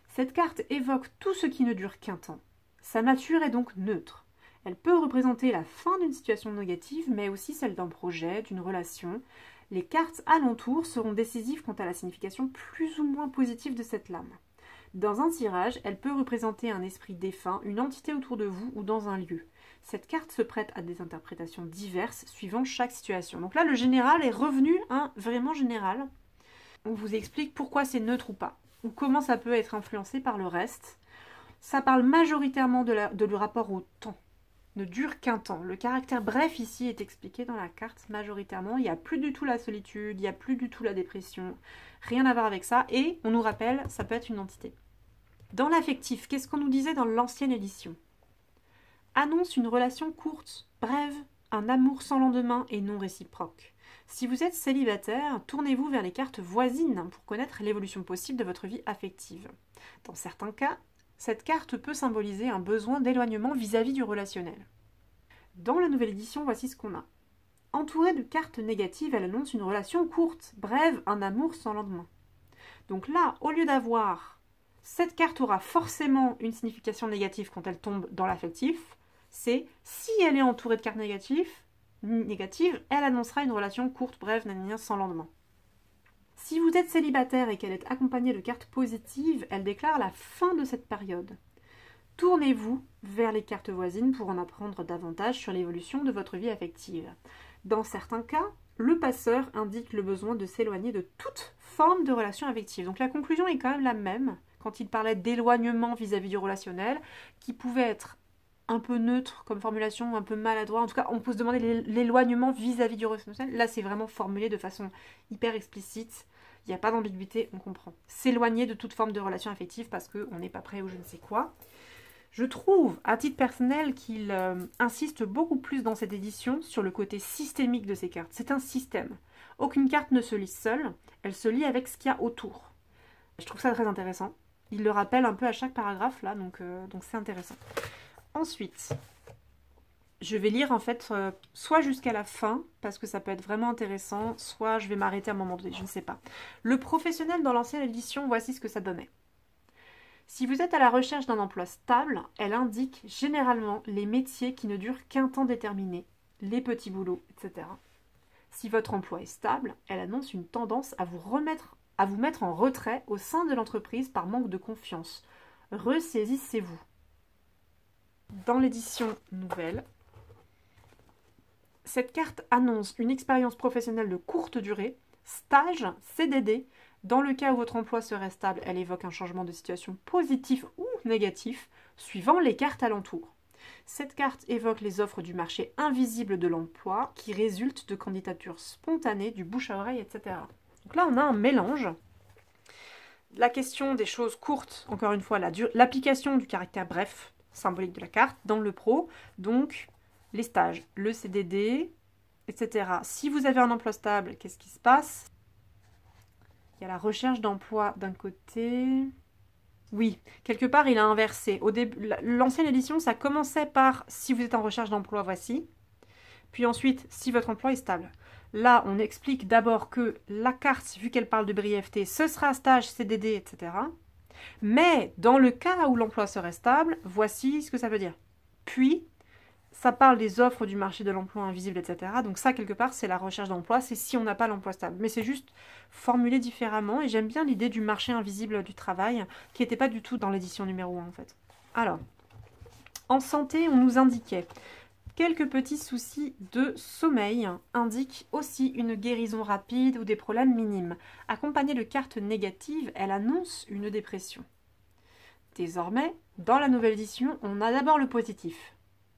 Cette carte évoque tout ce qui ne dure qu'un temps. Sa nature est donc neutre. Elle peut représenter la fin d'une situation négative, mais aussi celle d'un projet, d'une relation. Les cartes alentours seront décisives quant à la signification plus ou moins positive de cette lame. Dans un tirage, elle peut représenter un esprit défunt, une entité autour de vous ou dans un lieu. Cette carte se prête à des interprétations diverses suivant chaque situation. Donc là, le général est revenu vraiment général. On vous explique pourquoi c'est neutre ou pas, ou comment ça peut être influencé par le reste. Ça parle majoritairement de le rapport au temps. Ne dure qu'un temps. Le caractère bref ici est expliqué dans la carte majoritairement. Il n'y a plus du tout la solitude, il n'y a plus du tout la dépression. Rien à voir avec ça. Et on nous rappelle, ça peut être une entité. Dans l'affectif, qu'est-ce qu'on nous disait dans l'ancienne édition? Annonce une relation courte, brève, un amour sans lendemain et non réciproque. Si vous êtes célibataire, tournez-vous vers les cartes voisines pour connaître l'évolution possible de votre vie affective. Dans certains cas, cette carte peut symboliser un besoin d'éloignement vis-à-vis du relationnel. Dans la nouvelle édition, voici ce qu'on a. Entourée de cartes négatives, elle annonce une relation courte, brève, un amour sans lendemain. Donc là, au lieu d'avoir... Cette carte aura forcément une signification négative quand elle tombe dans l'affectif. C'est si elle est entourée de cartes négatives, elle annoncera une relation courte, brève, sans lendemain. Si vous êtes célibataire et qu'elle est accompagnée de cartes positives, elle déclare la fin de cette période. Tournez-vous vers les cartes voisines pour en apprendre davantage sur l'évolution de votre vie affective. Dans certains cas, le passeur indique le besoin de s'éloigner de toute forme de relation affective. Donc la conclusion est quand même la même quand il parlait d'éloignement vis-à-vis du relationnel, qui pouvait être un peu neutre comme formulation, un peu maladroit. En tout cas, on peut se demander l'éloignement vis-à-vis du relationnel. Là, c'est vraiment formulé de façon hyper explicite. Il n'y a pas d'ambiguïté, on comprend. S'éloigner de toute forme de relation affective parce qu'on n'est pas prêt ou je ne sais quoi. Je trouve, à titre personnel, qu'il insiste beaucoup plus dans cette édition sur le côté systémique de ces cartes. C'est un système. Aucune carte ne se lit seule, elle se lit avec ce qu'il y a autour. Je trouve ça très intéressant. Il le rappelle un peu à chaque paragraphe, là, donc c'est intéressant. Ensuite, je vais lire en fait soit jusqu'à la fin, parce que ça peut être vraiment intéressant, soit je vais m'arrêter à un moment donné, je ne sais pas. Le professionnel dans l'ancienne édition, voici ce que ça donnait. Si vous êtes à la recherche d'un emploi stable, elle indique généralement les métiers qui ne durent qu'un temps déterminé, les petits boulots, etc. Si votre emploi est stable, elle annonce une tendance à vous mettre en retrait au sein de l'entreprise par manque de confiance. Ressaisissez-vous. Dans l'édition nouvelle, cette carte annonce une expérience professionnelle de courte durée, stage, CDD. Dans le cas où votre emploi serait stable, elle évoque un changement de situation positif ou négatif, suivant les cartes alentours. Cette carte évoque les offres du marché invisible de l'emploi qui résultent de candidatures spontanées, du bouche à oreille, etc. Donc là, on a un mélange. La question des choses courtes, encore une fois, l'application du caractère bref, symbolique de la carte, dans le pro, donc les stages, le CDD, etc. Si vous avez un emploi stable, qu'est-ce qui se passe? Il y a la recherche d'emploi d'un côté. Oui, quelque part, il a inversé. Au début, l'ancienne édition, ça commençait par « si vous êtes en recherche d'emploi, voici ». Puis ensuite, si votre emploi est stable. Là, on explique d'abord que la carte, vu qu'elle parle de brièveté, ce sera stage, CDD, etc. Mais dans le cas où l'emploi serait stable, voici ce que ça veut dire. Puis, ça parle des offres du marché de l'emploi invisible, etc. Donc ça, quelque part, c'est la recherche d'emploi, c'est si on n'a pas l'emploi stable. Mais c'est juste formulé différemment, et j'aime bien l'idée du marché invisible du travail, qui n'était pas du tout dans l'édition numéro 1, en fait. Alors, en santé, on nous indiquait quelques petits soucis de sommeil, indiquent aussi une guérison rapide ou des problèmes minimes. Accompagnée de cartes négatives, elle annonce une dépression. Désormais, dans la nouvelle édition, on a d'abord le positif.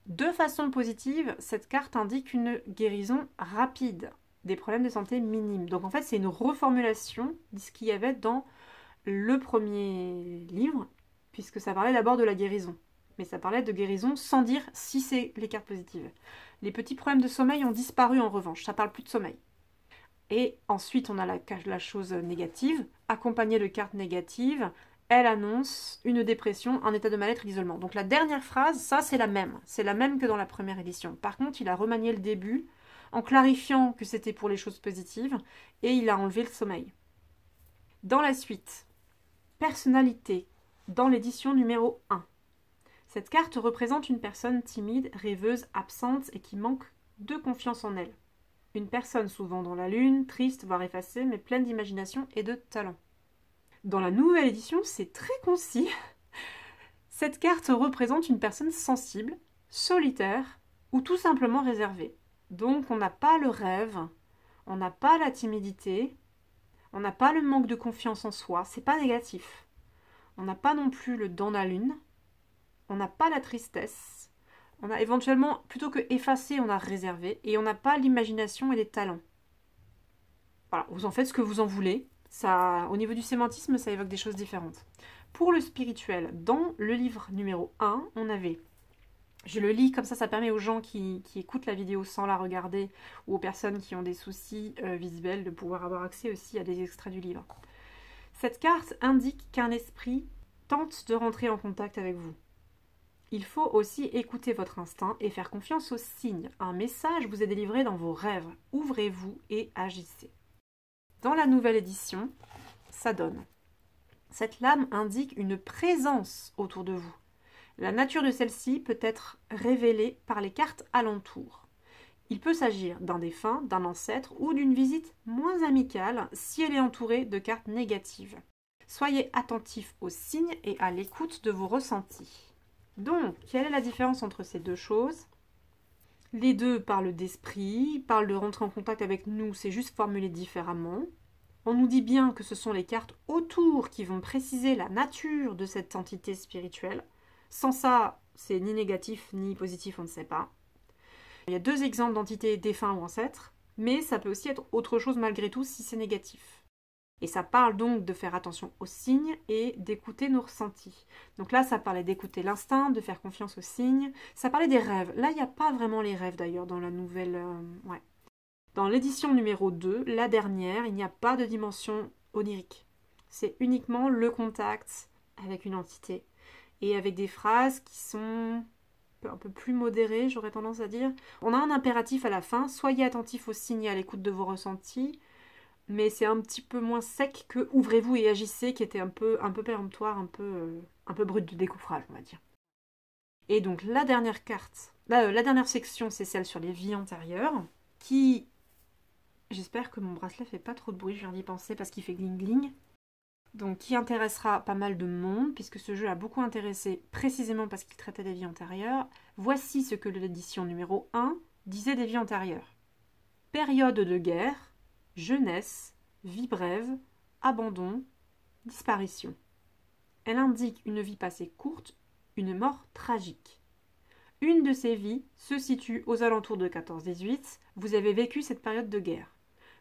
De façon positive, cette carte indique une guérison rapide, des problèmes de santé minimes. Donc en fait, c'est une reformulation de ce qu'il y avait dans le premier livre, puisque ça parlait d'abord de la guérison. Mais ça parlait de guérison sans dire si c'est les cartes positives. Les petits problèmes de sommeil ont disparu en revanche, ça parle plus de sommeil. Et ensuite, on a la chose négative, accompagnée de cartes négatives, elle annonce une dépression, un état de mal-être et d'isolement. Donc la dernière phrase, ça c'est la même. C'est la même que dans la première édition. Par contre, il a remanié le début en clarifiant que c'était pour les choses positives et il a enlevé le sommeil. Dans la suite, personnalité, dans l'édition numéro 1. Cette carte représente une personne timide, rêveuse, absente et qui manque de confiance en elle. Une personne souvent dans la lune, triste, voire effacée, mais pleine d'imagination et de talent. Dans la nouvelle édition, c'est très concis. Cette carte représente une personne sensible, solitaire ou tout simplement réservée. Donc on n'a pas le rêve, on n'a pas la timidité, on n'a pas le manque de confiance en soi, c'est pas négatif. On n'a pas non plus le dans la lune, on n'a pas la tristesse, on a éventuellement, plutôt que effacé, on a réservé, et on n'a pas l'imagination et les talents. Voilà, vous en faites ce que vous en voulez. Ça, au niveau du sémantisme, ça évoque des choses différentes. Pour le spirituel, dans le livre numéro 1, on avait... Je le lis comme ça permet aux gens qui écoutent la vidéo sans la regarder ou aux personnes qui ont des soucis visuels de pouvoir avoir accès aussi à des extraits du livre. Cette carte indique qu'un esprit tente de rentrer en contact avec vous. Il faut aussi écouter votre instinct et faire confiance aux signes. Un message vous est délivré dans vos rêves. Ouvrez-vous et agissez. Dans la nouvelle édition, ça donne. Cette lame indique une présence autour de vous. La nature de celle-ci peut être révélée par les cartes alentour. Il peut s'agir d'un défunt, d'un ancêtre ou d'une visite moins amicale si elle est entourée de cartes négatives. Soyez attentifs aux signes et à l'écoute de vos ressentis. Donc, quelle est la différence entre ces deux choses? Les deux parlent d'esprit, parlent de rentrer en contact avec nous, c'est juste formulé différemment. On nous dit bien que ce sont les cartes autour qui vont préciser la nature de cette entité spirituelle. Sans ça, c'est ni négatif ni positif, on ne sait pas. Il y a deux exemples d'entités défunts ou ancêtres, mais ça peut aussi être autre chose malgré tout si c'est négatif. Et ça parle donc de faire attention aux signes et d'écouter nos ressentis. Donc là, ça parlait d'écouter l'instinct, de faire confiance aux signes. Ça parlait des rêves. Là, il n'y a pas vraiment les rêves d'ailleurs dans la nouvelle... ouais. Dans l'édition numéro 2, la dernière, il n'y a pas de dimension onirique. C'est uniquement le contact avec une entité. Et avec des phrases qui sont un peu plus modérées, j'aurais tendance à dire. On a un impératif à la fin, soyez attentifs aux signes et à l'écoute de vos ressentis, mais c'est un petit peu moins sec que ouvrez-vous et agissez, qui était un peu péremptoire, un peu brut de décoffrage, on va dire. Et donc la dernière carte, la dernière section, c'est celle sur les vies antérieures, qui, j'espère que mon bracelet fait pas trop de bruit, je viens d'y penser parce qu'il fait gling gling. Donc qui intéressera pas mal de monde, puisque ce jeu a beaucoup intéressé précisément parce qu'il traitait des vies antérieures. Voici ce que l'édition numéro 1 disait des vies antérieures. Période de guerre, jeunesse, vie brève, abandon, disparition. Elle indique une vie passée courte, une mort tragique. Une de ces vies se situe aux alentours de 14-18, vous avez vécu cette période de guerre.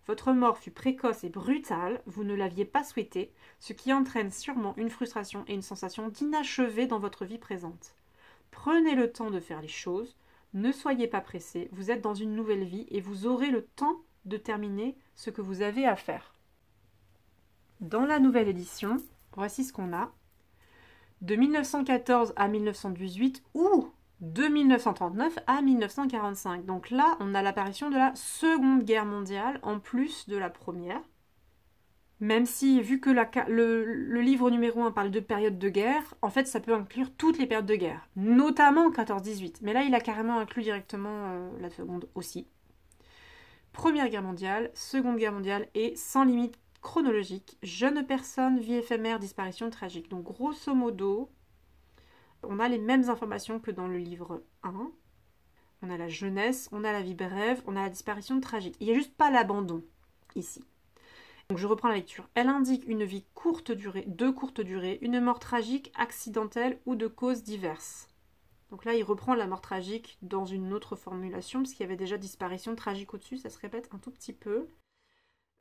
Votre mort fut précoce et brutale, vous ne l'aviez pas souhaité, ce qui entraîne sûrement une frustration et une sensation d'inachevé dans votre vie présente. Prenez le temps de faire les choses, ne soyez pas pressés, vous êtes dans une nouvelle vie et vous aurez le temps de terminer ce que vous avez à faire. Dans la nouvelle édition, voici ce qu'on a. De 1914 à 1918 ou de 1939 à 1945. Donc là, on a l'apparition de la Seconde Guerre mondiale en plus de la Première. Même si, vu que le livre numéro 1 parle de période de guerre, en fait, ça peut inclure toutes les périodes de guerre, notamment 14-18. Mais là, il a carrément inclus directement la Seconde aussi. Première Guerre mondiale, Seconde Guerre mondiale et sans limite chronologique, jeune personne, vie éphémère, disparition tragique. Donc grosso modo, on a les mêmes informations que dans le livre 1. On a la jeunesse, on a la vie brève, on a la disparition tragique. Il n'y a juste pas l'abandon ici. Donc je reprends la lecture. Elle indique une vie de courte durée, une mort tragique, accidentelle ou de causes diverses. Donc là, il reprend la mort tragique dans une autre formulation, parce qu'il y avait déjà disparition tragique au-dessus, ça se répète un tout petit peu.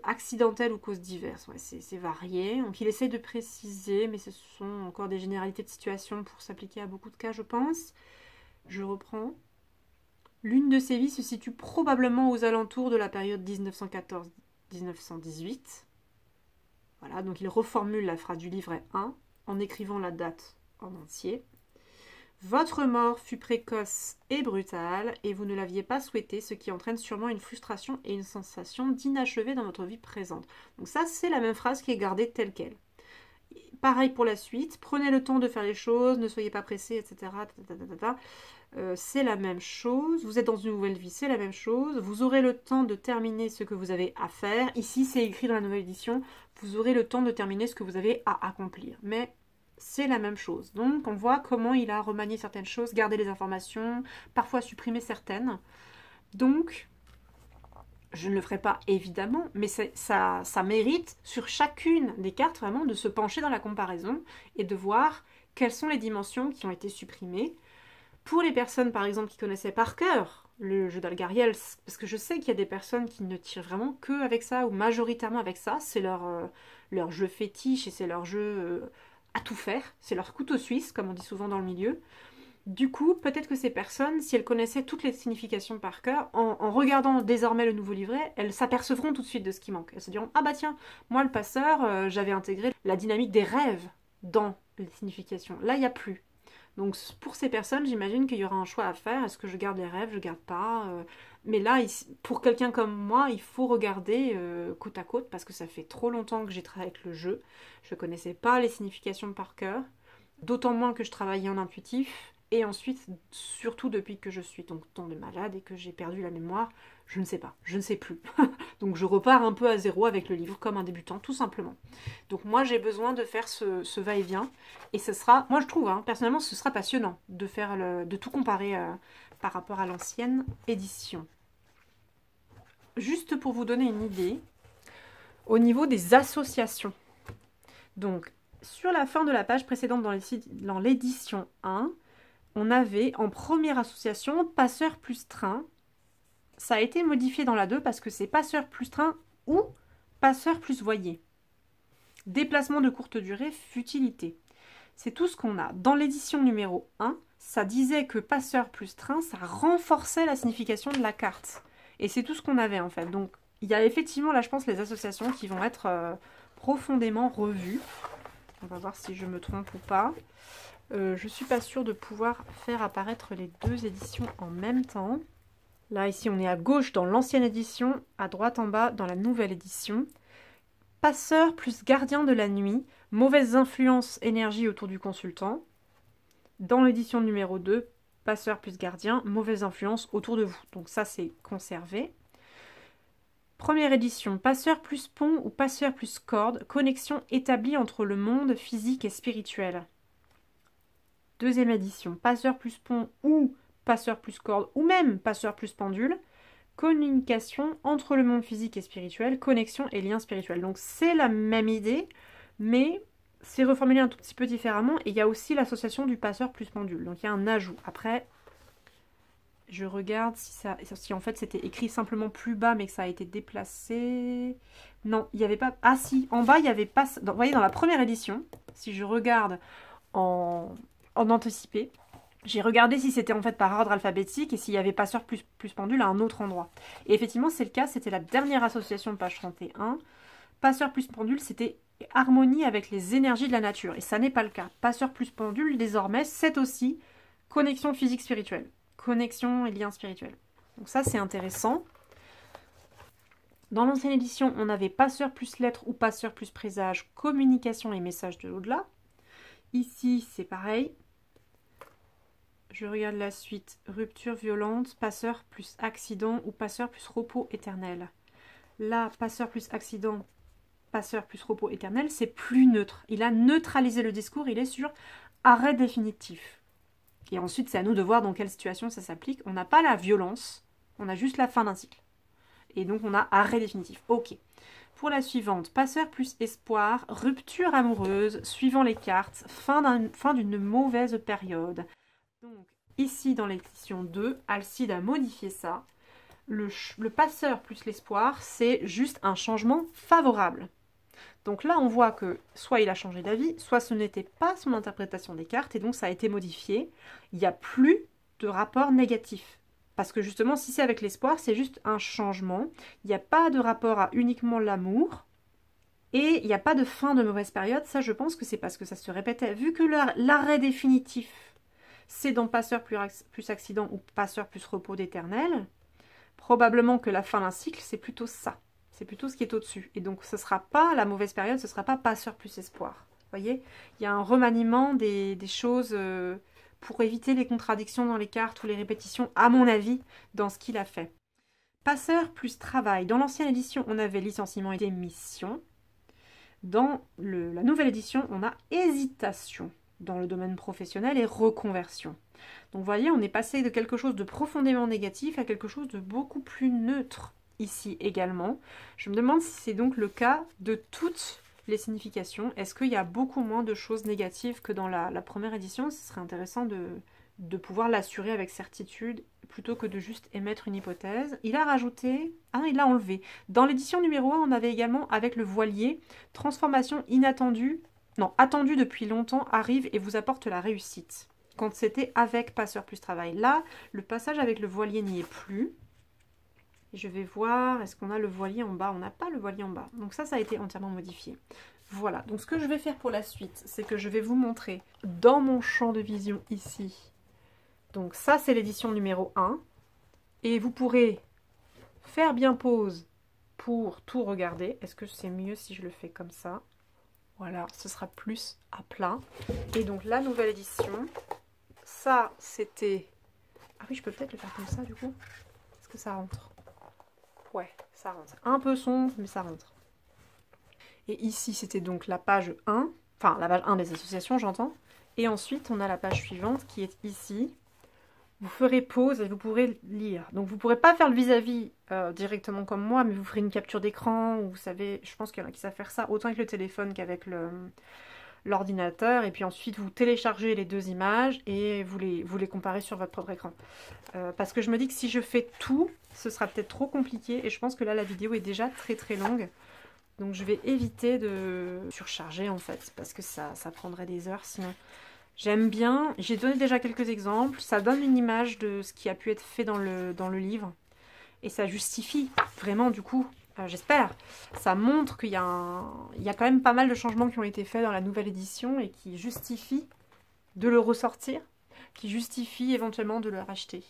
Accidentelle ou causes diverses, ouais, c'est varié. Donc il essaye de préciser, mais ce sont encore des généralités de situation pour s'appliquer à beaucoup de cas, je pense. Je reprends. L'une de ces vies se situe probablement aux alentours de la période 1914-1918. Voilà, donc il reformule la phrase du livret 1. en écrivant la date en entier. Votre mort fut précoce et brutale et vous ne l'aviez pas souhaité, ce qui entraîne sûrement une frustration et une sensation d'inachevé dans votre vie présente. Donc ça, c'est la même phrase qui est gardée telle qu'elle. Pareil pour la suite, prenez le temps de faire les choses, ne soyez pas pressés, etc. C'est la même chose, vous êtes dans une nouvelle vie, c'est la même chose, vous aurez le temps de terminer ce que vous avez à faire. Ici, c'est écrit dans la nouvelle édition, vous aurez le temps de terminer ce que vous avez à accomplir. Mais c'est la même chose. Donc, on voit comment il a remanié certaines choses, gardé les informations, parfois supprimé certaines. Donc, je ne le ferai pas évidemment, mais ça mérite sur chacune des cartes vraiment de se pencher dans la comparaison et de voir quelles sont les dimensions qui ont été supprimées. Pour les personnes par exemple qui connaissaient par cœur le jeu d'Algariel, parce que je sais qu'il y a des personnes qui ne tirent vraiment que avec ça ou majoritairement avec ça, c'est leur jeu fétiche et c'est leur jeu à tout faire, c'est leur couteau suisse comme on dit souvent dans le milieu. Du coup, peut-être que ces personnes, si elles connaissaient toutes les significations par cœur, en regardant désormais le nouveau livret, elles s'apercevront tout de suite de ce qui manque. Elles se diront « Ah bah tiens, moi le passeur, j'avais intégré la dynamique des rêves dans les significations. Là, il n'y a plus. » Donc pour ces personnes, j'imagine qu'il y aura un choix à faire. Est-ce que je garde les rêves, je garde pas Mais là, pour quelqu'un comme moi, il faut regarder côte à côte parce que ça fait trop longtemps que j'ai travaillé avec le jeu. Je ne connaissais pas les significations par cœur. D'autant moins que je travaillais en intuitif. Et ensuite, surtout depuis que je suis donc tombée malade et que j'ai perdu la mémoire, je ne sais pas, je ne sais plus. Donc je repars un peu à zéro avec le livre comme un débutant, tout simplement. Donc moi j'ai besoin de faire ce va-et-vient. Et ce sera, moi je trouve, personnellement, ce sera passionnant de tout comparer par rapport à l'ancienne édition. Juste pour vous donner une idée, au niveau des associations. Donc, sur la fin de la page précédente dans l'édition 1, on avait en première association passeur plus train. Ça a été modifié dans la 2 parce que c'est passeur plus train ou passeur plus voilier. Déplacement de courte durée, futilité. C'est tout ce qu'on a. Dans l'édition numéro 1, ça disait que passeur plus train, ça renforçait la signification de la carte. Et c'est tout ce qu'on avait en fait. Donc il y a effectivement là je pense les associations qui vont être profondément revues. On va voir si je me trompe ou pas. Je ne suis pas sûre de pouvoir faire apparaître les deux éditions en même temps. Là, ici, on est à gauche dans l'ancienne édition, à droite en bas dans la nouvelle édition. Passeur plus gardien de la nuit, mauvaise influence énergie autour du consultant. Dans l'édition numéro 2, passeur plus gardien, mauvaise influence autour de vous. Donc ça, c'est conservé. Première édition, passeur plus pont ou passeur plus corde, connexion établie entre le monde physique et spirituel. Deuxième édition, passeur plus pont ou passeur plus corde ou même passeur plus pendule, communication entre le monde physique et spirituel, connexion et lien spirituel. Donc c'est la même idée, mais c'est reformulé un tout petit peu différemment et il y a aussi l'association du passeur plus pendule. Donc il y a un ajout. Après, je regarde si en fait c'était écrit simplement plus bas mais que ça a été déplacé. Non, il n'y avait pas... Ah si, en bas il n'y avait pas... Vous voyez, dans la première édition, si je regarde en anticipé, j'ai regardé si c'était en fait par ordre alphabétique et s'il y avait passeur plus pendule à un autre endroit. Et effectivement, c'est le cas, c'était la dernière association de page 31. Passeur plus pendule, c'était harmonie avec les énergies de la nature. Et ça n'est pas le cas. Passeur plus pendule, désormais, c'est aussi connexion physique spirituelle. Connexion et lien spirituel. Donc ça, c'est intéressant. Dans l'ancienne édition, on avait passeur plus lettre ou passeur plus présage, communication et message de l'au-delà. Ici, c'est pareil. Je regarde la suite. Rupture violente, passeur plus accident ou passeur plus repos éternel. Là, passeur plus accident, passeur plus repos éternel, c'est plus neutre. Il a neutralisé le discours, il est sur arrêt définitif. Et ensuite, c'est à nous de voir dans quelle situation ça s'applique. On n'a pas la violence, on a juste la fin d'un cycle. Et donc, on a arrêt définitif. Ok. Pour la suivante, passeur plus espoir, rupture amoureuse, suivant les cartes, fin d'une mauvaise période. Donc, ici, dans l'édition 2, Alcide a modifié ça. Le passeur plus l'espoir, c'est juste un changement favorable. Donc là, on voit que soit il a changé d'avis, soit ce n'était pas son interprétation des cartes, et donc ça a été modifié. Il n'y a plus de rapport négatif. Parce que justement, si c'est avec l'espoir, c'est juste un changement. Il n'y a pas de rapport à uniquement l'amour. Et il n'y a pas de fin de mauvaise période. Ça, je pense que c'est parce que ça se répétait. Vu que l'arrêt définitif, c'est dans Passeur plus accident ou Passeur plus repos d'éternel, probablement que la fin d'un cycle, c'est plutôt ça. C'est plutôt ce qui est au-dessus. Et donc, ce ne sera pas la mauvaise période, ce ne sera pas Passeur plus espoir. Vous voyez, il y a un remaniement des choses pour éviter les contradictions dans les cartes ou les répétitions, à mon avis, dans ce qu'il a fait. Passeur plus travail. Dans l'ancienne édition, on avait licenciement et démission. Dans la nouvelle édition, on a hésitation dans le domaine professionnel et reconversion. Donc vous voyez, on est passé de quelque chose de profondément négatif à quelque chose de beaucoup plus neutre ici également. Je me demande si c'est donc le cas de toutes les significations. Est-ce qu'il y a beaucoup moins de choses négatives que dans la première édition? Ce serait intéressant de pouvoir l'assurer avec certitude plutôt que de juste émettre une hypothèse. Il a rajouté, il l'a enlevé. Dans l'édition numéro 1, on avait également avec le voilier, transformation inattendue, non, attendue depuis longtemps, arrive et vous apporte la réussite. Quand c'était avec Passeur plus travail. Là, le passage avec le voilier n'y est plus. Je vais voir, est-ce qu'on a le voilier en bas? On n'a pas le voilier en bas. Donc ça a été entièrement modifié. Voilà, donc ce que je vais faire pour la suite, c'est que je vais vous montrer dans mon champ de vision ici. Donc ça, c'est l'édition numéro 1. Et vous pourrez faire bien pause pour tout regarder. Est-ce que c'est mieux si je le fais comme ça? Voilà, ce sera plus à plat. Et donc la nouvelle édition, ça c'était... Ah oui, je peux peut-être le faire comme ça du coup. Est-ce que ça rentre? Ouais, ça rentre. Un peu sombre, mais ça rentre. Et ici, c'était donc la page 1. Enfin, la page 1 des associations, j'entends. Et ensuite, on a la page suivante qui est ici. Vous ferez pause et vous pourrez lire. Donc, vous ne pourrez pas faire le vis-à-vis directement comme moi, mais vous ferez une capture d'écran. Vous savez, je pense qu'il y en a qui savent faire ça, autant avec le téléphone qu'avec l'ordinateur. Et puis ensuite, vous téléchargez les deux images et vous les comparez sur votre propre écran. Parce que je me dis que si je fais tout, ce sera peut-être trop compliqué. Et je pense que là, la vidéo est déjà très très longue. Donc, je vais éviter de surcharger en fait, parce que ça prendrait des heures sinon. J'aime bien, j'ai donné déjà quelques exemples, ça donne une image de ce qui a pu être fait dans le livre. Et ça justifie vraiment du coup, j'espère, ça montre qu'il y a quand même pas mal de changements qui ont été faits dans la nouvelle édition et qui justifient de le ressortir, qui justifient éventuellement de le racheter.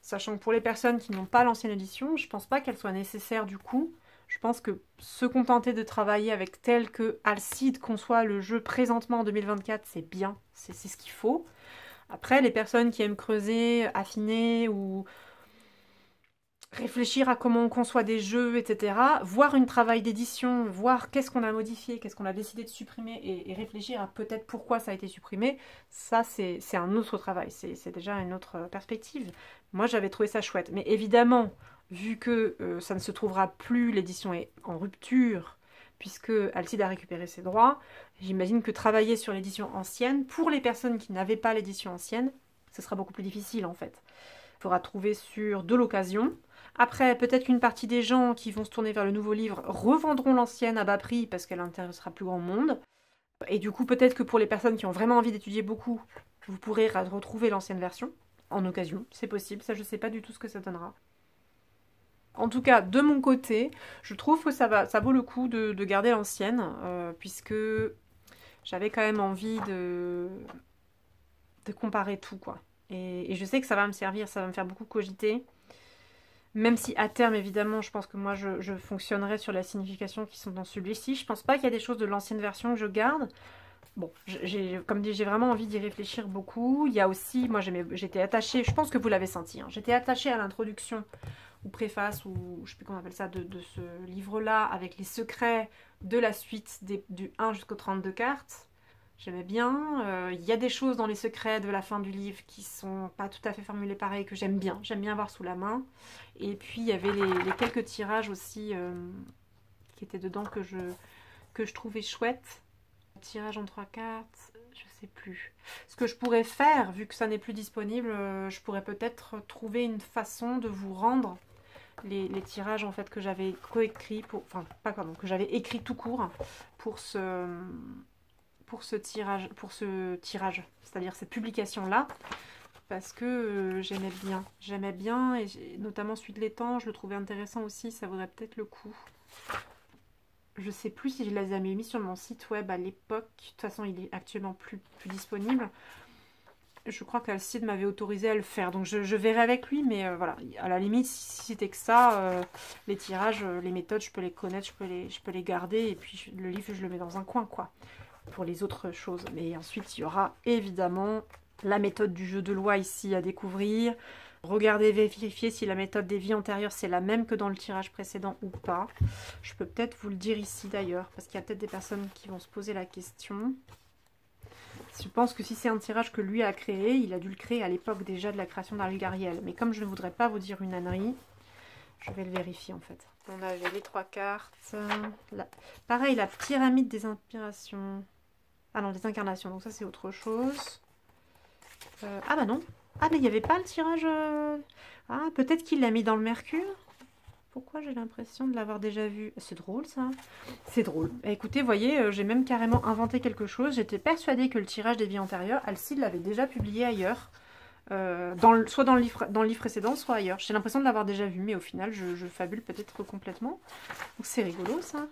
Sachant que pour les personnes qui n'ont pas l'ancienne édition, je pense pas qu'elle soit nécessaire du coup. Je pense que se contenter de travailler avec tel que Alcide conçoit le jeu présentement en 2024, c'est bien, c'est ce qu'il faut. Après, les personnes qui aiment creuser, affiner ou réfléchir à comment on conçoit des jeux, etc., voir un travail d'édition, voir qu'est-ce qu'on a modifié, qu'est-ce qu'on a décidé de supprimer et réfléchir à peut-être pourquoi ça a été supprimé, ça c'est un autre travail, c'est déjà une autre perspective. Moi j'avais trouvé ça chouette, mais évidemment, vu que ça ne se trouvera plus, l'édition est en rupture, puisque Alcide a récupéré ses droits, j'imagine que travailler sur l'édition ancienne, pour les personnes qui n'avaient pas l'édition ancienne, ce sera beaucoup plus difficile en fait. Il faudra trouver sur de l'occasion. Après, peut-être qu'une partie des gens qui vont se tourner vers le nouveau livre revendront l'ancienne à bas prix parce qu'elle intéressera plus grand monde. Et du coup, peut-être que pour les personnes qui ont vraiment envie d'étudier beaucoup, vous pourrez retrouver l'ancienne version en occasion. C'est possible, ça je ne sais pas du tout ce que ça donnera. En tout cas, de mon côté, je trouve que ça vaut le coup de garder l'ancienne, puisque j'avais quand même envie de comparer tout, quoi. Et je sais que ça va me servir, ça va me faire beaucoup cogiter. Même si à terme, évidemment, je pense que moi, je fonctionnerai sur la signification qui sont dans celui-ci. Je pense pas qu'il y a des choses de l'ancienne version que je garde. Bon, comme dit, j'ai vraiment envie d'y réfléchir beaucoup. Il y a aussi, moi, j'étais attachée, je pense que vous l'avez senti, hein, j'étais attachée à l'introduction ou préface, ou je sais plus comment on appelle ça, de ce livre-là, avec les secrets de la suite du 1 jusqu'au 32 cartes. J'aimais bien. Il y a des choses dans les secrets de la fin du livre qui sont pas tout à fait formulées pareil, que j'aime bien. J'aime bien avoir sous la main. Et puis, il y avait les quelques tirages aussi qui étaient dedans que je trouvais chouettes. Tirage en 3 cartes, je sais plus. Ce que je pourrais faire, vu que ça n'est plus disponible, je pourrais peut-être trouver une façon de vous rendre les tirages en fait que j'avais coécrit, enfin pas comment, que j'avais écrit tout court pour ce tirage, c'est-à-dire cette publication-là, parce que j'aimais bien, et notamment celui de l'étang, je le trouvais intéressant aussi, ça vaudrait peut-être le coup. Je sais plus si je les avais mis sur mon site web à l'époque. De toute façon, il est actuellement plus disponible. Je crois qu'Alcide m'avait autorisé à le faire. Donc je verrai avec lui. Mais voilà, à la limite, si c'était que ça, les tirages, les méthodes, je peux les connaître, je peux les garder. Et puis le livre, je le mets dans un coin, quoi. Pour les autres choses. Mais ensuite, il y aura évidemment la méthode du jeu de loi ici à découvrir. Regardez, vérifiez si la méthode des vies antérieures c'est la même que dans le tirage précédent ou pas. Je peux peut-être vous le dire ici d'ailleurs, parce qu'il y a peut-être des personnes qui vont se poser la question. Je pense que si c'est un tirage que lui a créé, il a dû le créer à l'époque déjà de la création d'Algariel. Mais comme je ne voudrais pas vous dire une ânerie, je vais le vérifier en fait. On avait les 3 cartes. Pareil, la pyramide des inspirations. Ah non, des incarnations, donc ça c'est autre chose. Ah bah non. Ah mais il n'y avait pas le tirage... Ah, peut-être qu'il l'a mis dans le Mercure. Pourquoi j'ai l'impression de l'avoir déjà vu? C'est drôle ça. C'est drôle. Écoutez, voyez, j'ai même carrément inventé quelque chose. J'étais persuadée que le tirage des vies antérieures, Alcide l'avait déjà publié ailleurs. Soit dans le livre précédent, soit ailleurs. J'ai l'impression de l'avoir déjà vu, mais au final, je fabule peut-être complètement. Donc c'est rigolo ça.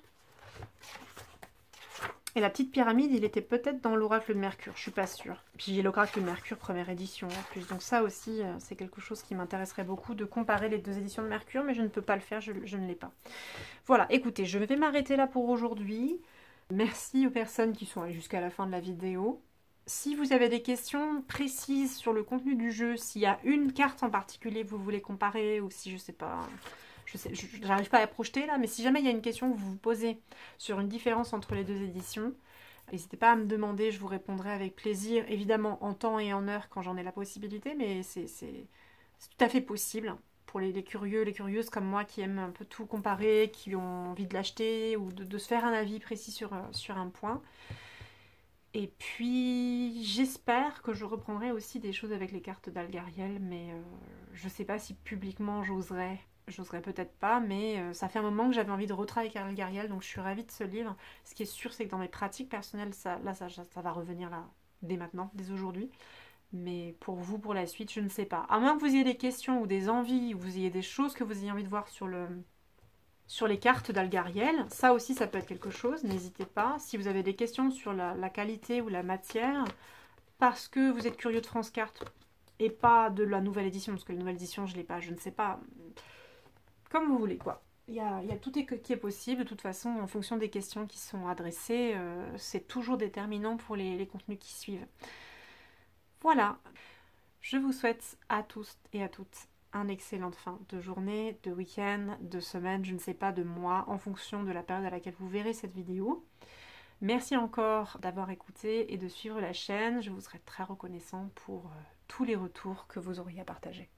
Et la petite pyramide, il était peut-être dans l'oracle de Mercure, je suis pas sûre. Puis j'ai l'oracle de Mercure première édition en plus. Donc ça aussi, c'est quelque chose qui m'intéresserait beaucoup de comparer les 2 éditions de Mercure, mais je ne peux pas le faire, je ne l'ai pas. Voilà, écoutez, je vais m'arrêter là pour aujourd'hui. Merci aux personnes qui sont allées jusqu'à la fin de la vidéo. Si vous avez des questions précises sur le contenu du jeu, s'il y a une carte en particulier que vous voulez comparer, ou si je sais pas... Je n'arrive pas à projeter là, mais si jamais il y a une question que vous vous posez sur une différence entre les 2 éditions, n'hésitez pas à me demander, je vous répondrai avec plaisir, évidemment en temps et en heure quand j'en ai la possibilité, mais c'est tout à fait possible pour les curieux, les curieuses comme moi qui aiment un peu tout comparer, qui ont envie de l'acheter ou de se faire un avis précis sur un point. Et puis j'espère que je reprendrai aussi des choses avec les cartes d'Algariel, mais je sais pas si publiquement j'oserais. J'oserais peut-être pas, mais ça fait un moment que j'avais envie de retravailler avec Algariel, donc je suis ravie de ce livre. Ce qui est sûr, c'est que dans mes pratiques personnelles, ça va revenir là dès maintenant, dès aujourd'hui. Mais pour vous, pour la suite, je ne sais pas. À moins que vous ayez des questions ou des envies, ou vous ayez des choses que vous ayez envie de voir sur les cartes d'Algariel, ça aussi, ça peut être quelque chose, n'hésitez pas. Si vous avez des questions sur la qualité ou la matière, parce que vous êtes curieux de France Cartes et pas de la nouvelle édition, parce que la nouvelle édition, je ne l'ai pas, je ne sais pas... Comme vous voulez, quoi. Il y a tout qui est possible. De toute façon, en fonction des questions qui sont adressées, c'est toujours déterminant pour les contenus qui suivent. Voilà. Je vous souhaite à tous et à toutes une excellente fin de journée, de week-end, de semaine, je ne sais pas, de mois, en fonction de la période à laquelle vous verrez cette vidéo. Merci encore d'avoir écouté et de suivre la chaîne. Je vous serai très reconnaissant pour tous les retours que vous auriez à partager.